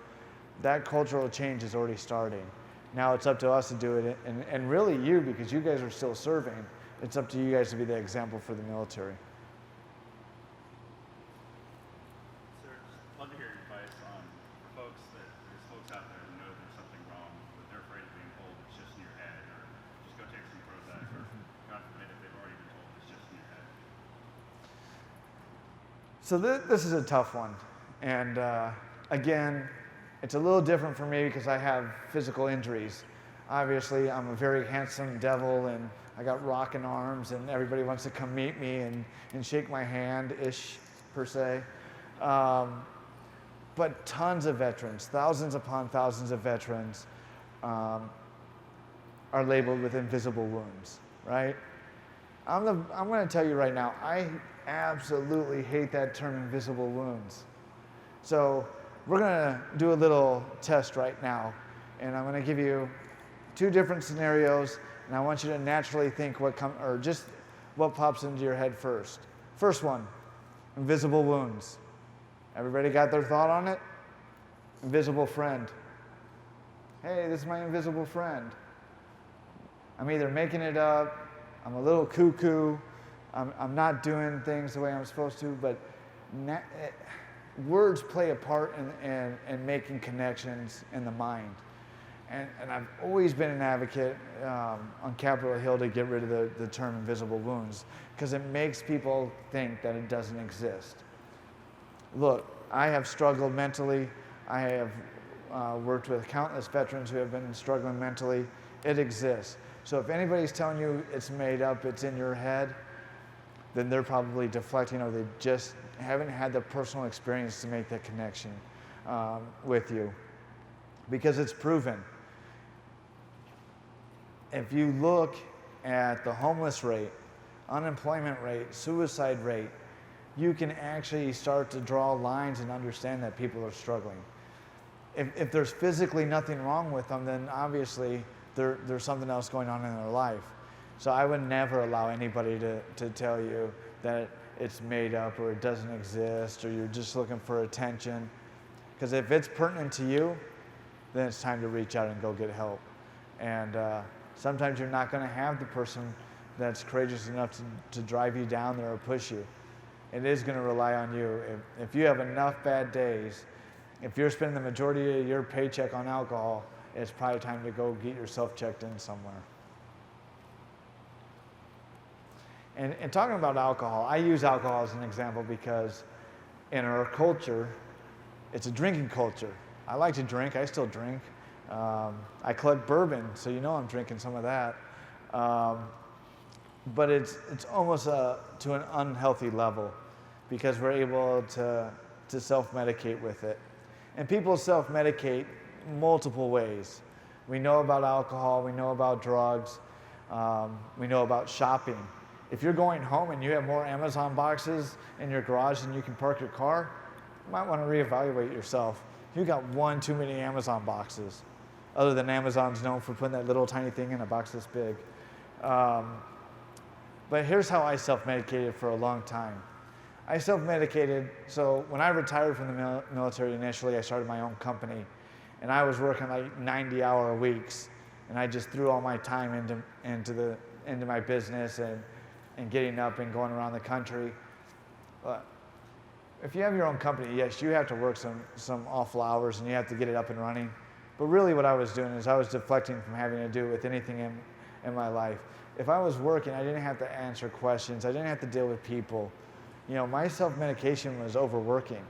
That cultural change is already starting. Now it's up to us to do it, and really you, because you guys are still serving, it's up to you guys to be the example for the military. Sir, just love to hear your advice on folks that there's folks out there who know there's something wrong, but they're afraid of being told it's just in your head, or just go take some Prozac, or God forbid if they've already been told it's just in your head. So this is a tough one, and again, it's a little different for me because I have physical injuries. Obviously, I'm a very handsome devil, and I got rocking arms, and everybody wants to come meet me and shake my hand-ish, per se. But tons of veterans, thousands upon thousands of veterans, are labeled with invisible wounds, right? I'm going to tell you right now, I absolutely hate that term, invisible wounds. So we're going to do a little test right now, and I'm going to give you 2 different scenarios, and I want you to naturally think what pops into your head first. First one, invisible wounds. Everybody got their thought on it? Invisible friend. Hey, this is my invisible friend. I'm either making it up, I'm a little cuckoo, I'm not doing things the way I'm supposed to, but words play a part in making connections in the mind. And I've always been an advocate on Capitol Hill to get rid of the term invisible wounds, because it makes people think that it doesn't exist. Look, I have struggled mentally. I have worked with countless veterans who have been struggling mentally. It exists. So if anybody's telling you it's made up, it's in your head, then they're probably deflecting, or they just haven't had the personal experience to make that connection with you, because it's proven. If you look at the homeless rate, unemployment rate, suicide rate, you can actually start to draw lines and understand that people are struggling. If there's physically nothing wrong with them, then obviously there's something else going on in their life. So I would never allow anybody to tell you that it's made up, or it doesn't exist, or you're just looking for attention. Because if it's pertinent to you, then it's time to reach out and go get help. And sometimes you're not going to have the person that's courageous enough to drive you down there or push you. It is going to rely on you. If you have enough bad days, if you're spending the majority of your paycheck on alcohol, it's probably time to go get yourself checked in somewhere. And talking about alcohol, I use alcohol as an example because in our culture, it's a drinking culture. I like to drink. I still drink. I collect bourbon, so you know I'm drinking some of that. But it's almost to an unhealthy level, because we're able to self-medicate with it. And people self-medicate multiple ways. We know about alcohol. We know about drugs. We know about shopping. If you're going home and you have more Amazon boxes in your garage than you can park your car, you might want to reevaluate yourself. You got one too many Amazon boxes, other than Amazon's known for putting that little tiny thing in a box this big. But here's how I self-medicated for a long time. I self-medicated, so when I retired from the military initially, I started my own company, and I was working like 90-hour weeks, and I just threw all my time into my business and getting up and going around the country. If you have your own company, yes, you have to work some awful hours and you have to get it up and running. But really what I was doing is I was deflecting from having to do with anything in my life. If I was working, I didn't have to answer questions. I didn't have to deal with people. You know, my self-medication was overworking.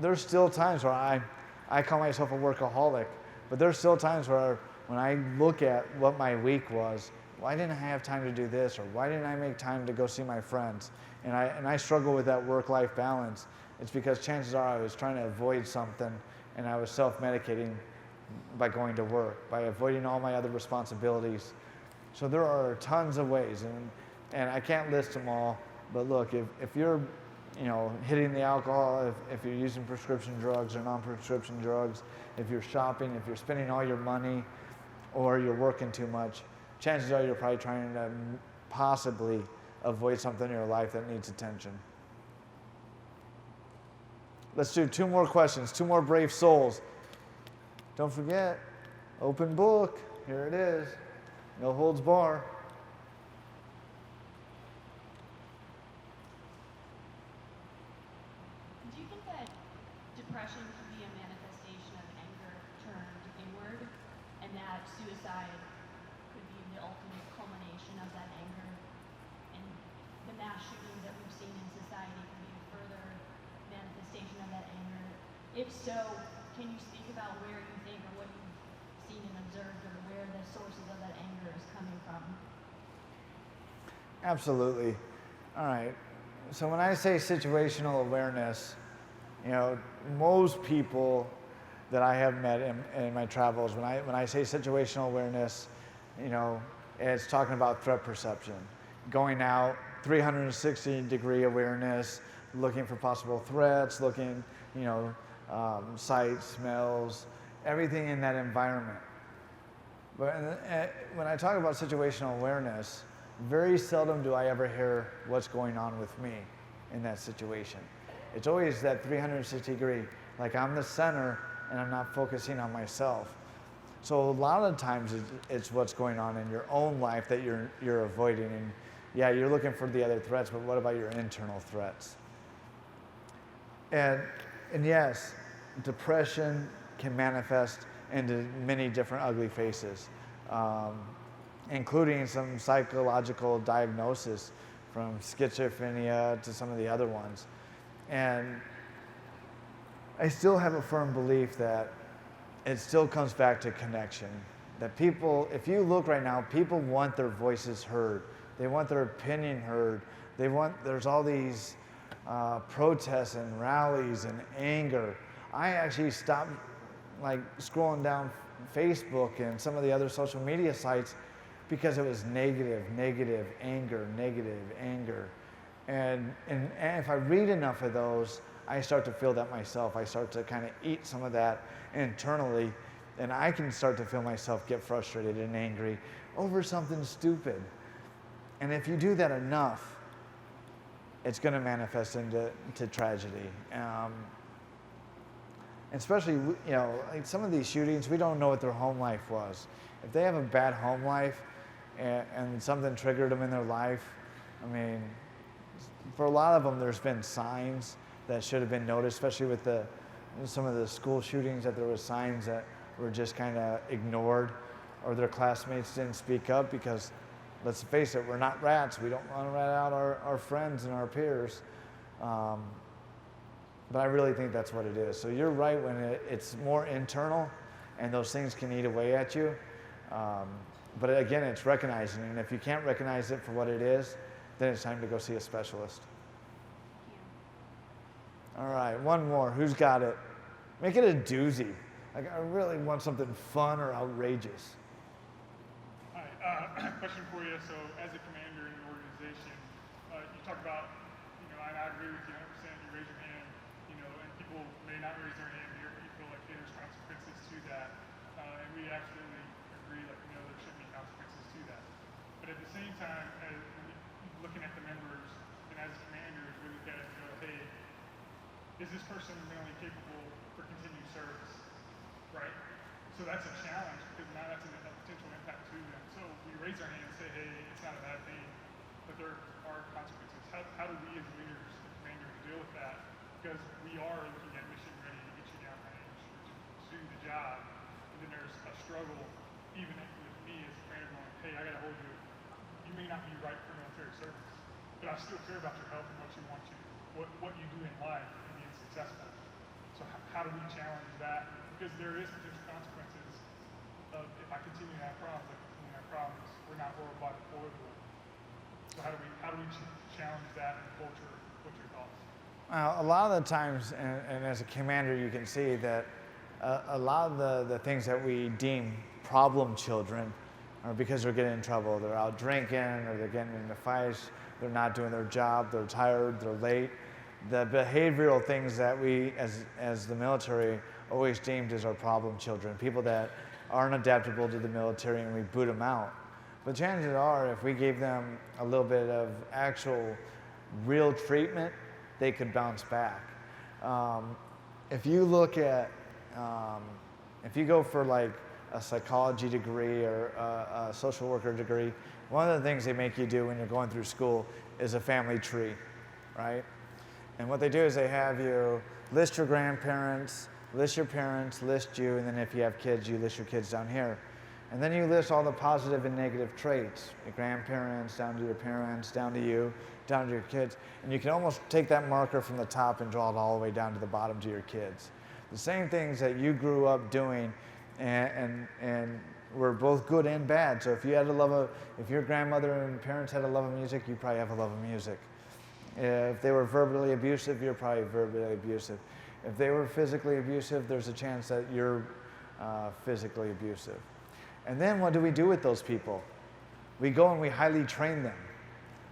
There's still times where I call myself a workaholic, but there's still times where when I look at what my week was, why didn't I have time to do this, or why didn't I make time to go see my friends? And I struggle with that work-life balance. It's because chances are I was trying to avoid something, and I was self-medicating by going to work, by avoiding all my other responsibilities. So there are tons of ways, and I can't list them all, but look, if you're hitting the alcohol, if you're using prescription drugs or non-prescription drugs, if you're shopping, if you're spending all your money, or you're working too much, chances are you're probably trying to possibly avoid something in your life that needs attention. Let's do 2 more questions, 2 more brave souls. Don't forget, open book. Here it is. No holds bar. Do you think that depression could be a manifestation of anger turned inward, and that suicide could be the ultimate culmination of that anger, and the mass shootings that we've seen in society could be a further manifestation of that anger? If so, can you speak about where you think or what you've seen and observed, or where the sources of that anger is coming from? Absolutely. All right. So when I say situational awareness, most people that I have met in my travels, when I say situational awareness, it's talking about threat perception, going out, 360-degree awareness, looking for possible threats, looking, sights, smells, everything in that environment. But when I talk about situational awareness, very seldom do I ever hear what's going on with me in that situation. It's always that 360-degree, like I'm the center and I'm not focusing on myself. So a lot of times it's what's going on in your own life that you're avoiding. And yeah, you're looking for the other threats, but what about your internal threats? And yes, depression can manifest into many different ugly faces, including some psychological diagnosis from schizophrenia to some of the other ones. And I still have a firm belief that it still comes back to connection. That people, if you look right now, people want their voices heard. They want their opinion heard. There's all these protests and rallies and anger. I actually stopped scrolling down Facebook and some of the other social media sites because it was negative, anger. And if I read enough of those, I start to feel that myself. I start to kind of eat some of that internally, and I can start to feel myself get frustrated and angry over something stupid. And if you do that enough, it's going to manifest into tragedy. Especially, like some of these shootings, we don't know what their home life was. If they have a bad home life and something triggered them in their life, I mean, for a lot of them, there's been signs that should have been noticed, especially with some of the school shootings, that there was signs that were just kind of ignored, or their classmates didn't speak up because, let's face it, we're not rats. We don't want to rat out our friends and our peers. But I really think that's what it is. So you're right when it's more internal and those things can eat away at you. But again, it's recognizing it. And if you can't recognize it for what it is, then it's time to go see a specialist. All right, one more. Who's got it? Make it a doozy. Like, I really want something fun or outrageous. Hi, question for you. So as a commander in an organization, you talk about, and I agree with you 100%, you raise your hand, and people may not raise their hand here, but you feel like, hey, there's consequences to that. And we absolutely agree that, there should be consequences to that. But at the same time, as looking at the members, and as commanders, we look at it and go, hey, is this person mentally capable for continued service, right? So that's a challenge, because now that's a potential impact to them. So we raise our hand and say, hey, it's not a bad thing, but there are consequences. How do we as leaders, the commanders, deal with that? Because we are looking at mission ready to get you down range, to do the job, and then there's a struggle, even with me as a commander going, hey, I gotta hold you. You may not be right for military service, but I still care about your health and what you want to, what you do in life and being successful. So how do we challenge that? Because there is potential consequences of, if I continue to have problems, we're not horrible deployable. So how do we challenge that in culture? What's your thoughts? A lot of the times, and as a commander, you can see that a lot of the things that we deem problem children are because they're getting in trouble. They're out drinking, or they're getting into fights, they're not doing their job, they're tired, they're late. The behavioral things that we, as the military, always deemed as our problem children, people that aren't adaptable to the military and we boot them out. But chances are, if we gave them a little bit of actual real treatment, they could bounce back. If you look at, if you go for like a psychology degree or a social worker degree, one of the things they make you do when you're going through school is a family tree, right? And what they do is they have you list your grandparents, list your parents, list you, and then if you have kids, you list your kids down here. And then you list all the positive and negative traits, your grandparents, down to your parents, down to you, down to your kids. And you can almost take that marker from the top and draw it all the way down to the bottom to your kids. The same things that you grew up doing and were both good and bad. So if you had a love of, if your grandmother and parents had a love of music, you probably have a love of music. If they were verbally abusive, you're probably verbally abusive. If they were physically abusive, there's a chance that you're physically abusive. And then what do we do with those people? We go and we highly train them,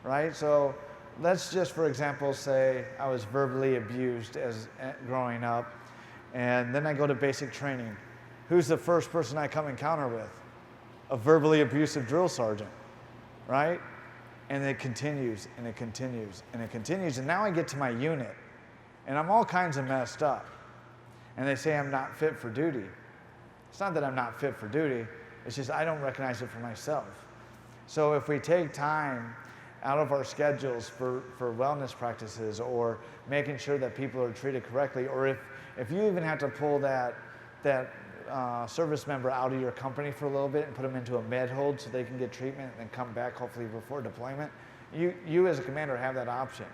right? So let's just, for example, say I was verbally abused as growing up, and then I go to basic training. Who's the first person I come encounter with? A verbally abusive drill sergeant, right? And it continues, and it continues, and it continues. And now I get to my unit, and I'm all kinds of messed up. And they say I'm not fit for duty. It's not that I'm not fit for duty. It's just I don't recognize it for myself. So if we take time out of our schedules for wellness practices or making sure that people are treated correctly, or if you even have to pull that service member out of your company for a little bit and put them into a med hold so they can get treatment and come back hopefully before deployment, you as a commander have that option.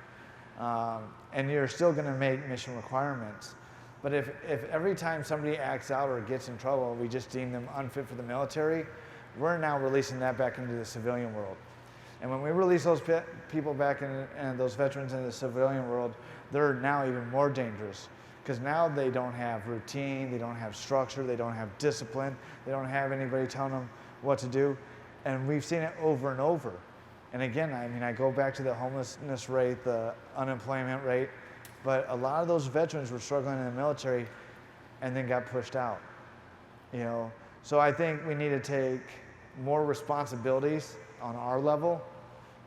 And you're still going to make mission requirements. But if every time somebody acts out or gets in trouble, we just deem them unfit for the military, we're now releasing that back into the civilian world. And when we release those people back and those veterans in the civilian world, they're now even more dangerous. Because now they don't have routine, they don't have structure, they don't have discipline, they don't have anybody telling them what to do. And we've seen it over and over. And again, I mean, I go back to the homelessness rate, the unemployment rate, but a lot of those veterans were struggling in the military and then got pushed out, you know? So I think we need to take more responsibilities on our level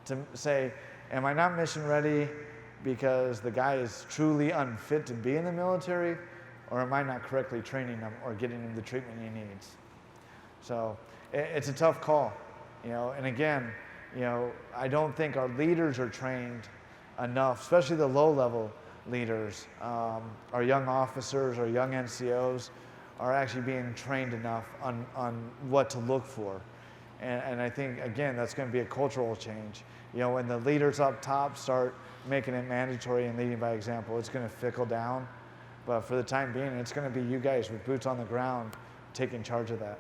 to say, am I not mission ready because the guy is truly unfit to be in the military, or am I not correctly training him or getting him the treatment he needs? So it's a tough call, you know, and again, you know, I don't think our leaders are trained enough, especially the low-level leaders. Our young officers, our young NCOs are actually being trained enough on what to look for. And I think, again, that's going to be a cultural change. You know, when the leaders up top start making it mandatory and leading by example, it's going to trickle down. But for the time being, it's going to be you guys with boots on the ground taking charge of that.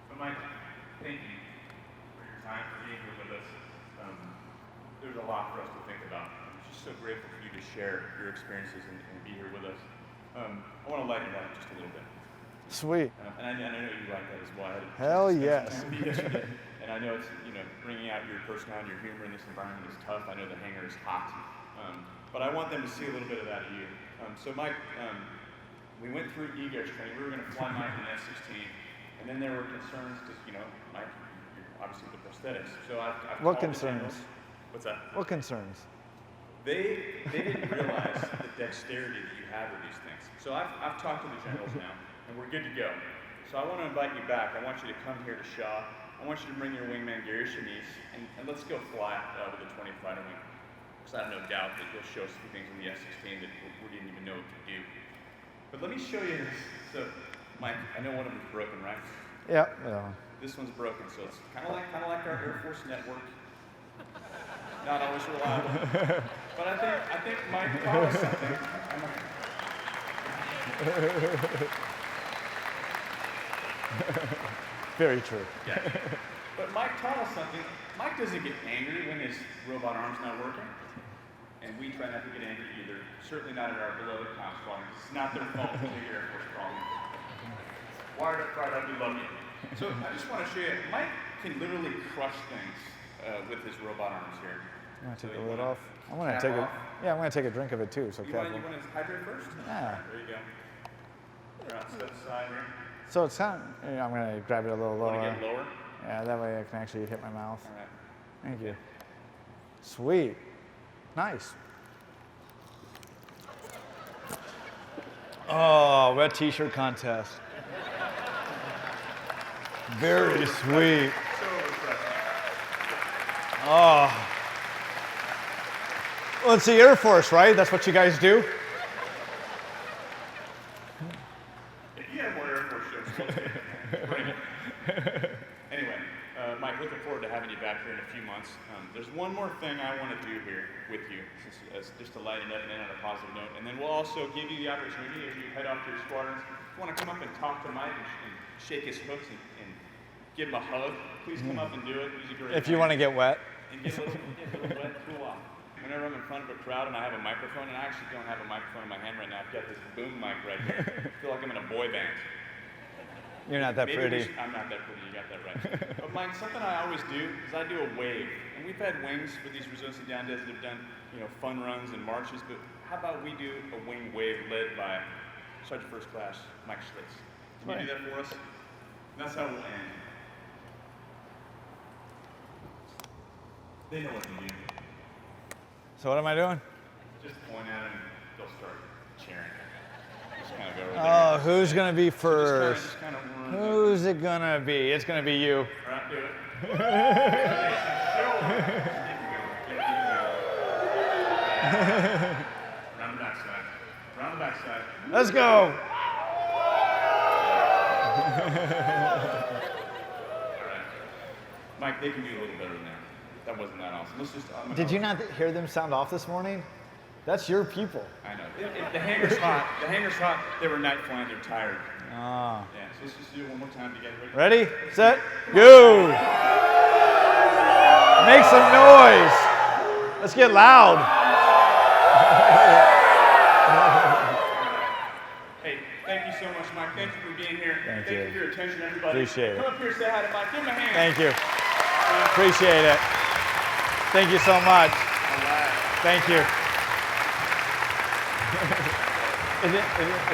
So Mike, thank you for your time, for being here with us. There's a lot for us to think about. I'm just so grateful for you to share your experiences and be here with us. I want to lighten it up just a little bit. Sweet. And I know you like that as well. Hell yes. And I know it's, you know, bringing out your personality, your humor in this environment is tough. I know the hangar is hot. But I want them to see a little bit of that in you. So Mike, we went through egress training. We were going to fly Mike in F-16. And then there were concerns because, you know, Mike, you're obviously the prosthetics. So I've What concerns? What's that? What concerns? They didn't realize the dexterity that you have with these things. So I've talked to the generals now, and we're good to go. So I want to invite you back. I want you to come here to Shaw. I want you to bring your wingman, Gary Shanice, and let's go fly with the 20th Fighter Wing. Because I have no doubt that you'll show us a few things in the F-16 that we didn't even know what to do. But let me show you this. So, Mike, I know one of them is broken, right? Yeah. This one's broken, so it's kind of like our Air Force network. Not always reliable. But I think Mike taught us something. Very true. Yeah. But Mike taught us something. Mike doesn't get angry when his robot arm's not working. And we try not to get angry either. Certainly not at our beloved cops squadron. It's not their fault to take Air Force problem. Wired up, fired up, we love you. So I just want to show you, Mike can literally crush things with his robot arms here. I'm gonna take So the you lid wanna off. I'm gonna cap take a, off? yeah, I'm gonna take a drink of it too, so You careful. want to hydrate first? Yeah. There you go. You're on step side here. So it's kind of, you know, I'm gonna grab it a little Want lower. to get lower? Yeah, that way I can actually hit my mouth. All right. Thank you. Sweet. Nice. Oh, wet t-shirt contest. Very sweet. So refreshing. Oh. Well, it's the Air Force, right? That's what you guys do? If you have more Air Force jokes, bring it. Anyway, Mike, looking forward to having you back here in a few months. There's one more thing I want to do here with you, just to lighten it up and end on a positive note. And then we'll also give you the opportunity, as you head off to your squadrons, if you want to come up and talk to Mike and shake his hooks and give him a hug, please come up and do it. He's a great If you man. want to get wet. And get a little wet, cool off. Whenever I'm in front of a crowd and I have a microphone, and I actually don't have a microphone in my hand right now, I've got this boom mic right here. I feel like I'm in a boy band. You're not that Maybe pretty. I'm not that pretty, you got that right. But Mike, something I always do is I do a wave. And we've had wings for these resiliency down days that have done, fun runs and marches, but how about we do a wing wave led by Sergeant First Class Mike Schlitz? Can you do that for us? And that's how we'll end. They know what to do. So what am I doing? Just point at them, they'll start cheering. Just kind of go over Oh, there. who's going to be first? Just kind of run. Who's it going to be? It's going to be you. All right, do it. Round the backside. Round the backside. Let's go. All right. Mike, they can do a little better than that. That wasn't that awesome. Let's just. Did you not hear them sound off this morning? That's your people. I know. The hangar's hot. The hangar's hot. They were night flying. They're tired. Ah. Yeah. So let's just do it one more time together. Ready, set, go. Make some noise. Let's get loud. Hey, thank you so much, Mike. Thank you for being here. Thank you you. for your attention, everybody. Appreciate it. Come up here, say hi to Mike. Give him a hand. Thank you. Appreciate it. Thank you so much. All right. Thank you. It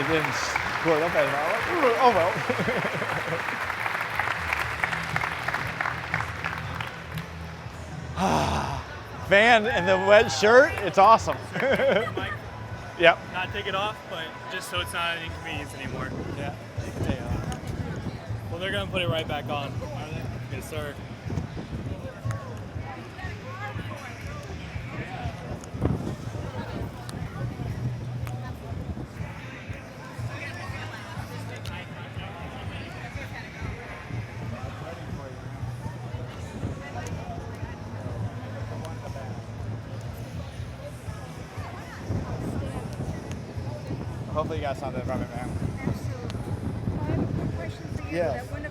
didn't squirt up at all. Oh well. Van and the wet shirt, it's awesome. Mike, Yep. not take it off, but just so it's not an inconvenience anymore. Yeah. Well, they're gonna put it right back on. Are they? Yes, sir. Hopefully you got something from it, man. Absolutely. I have a quick question for you. Yes. That when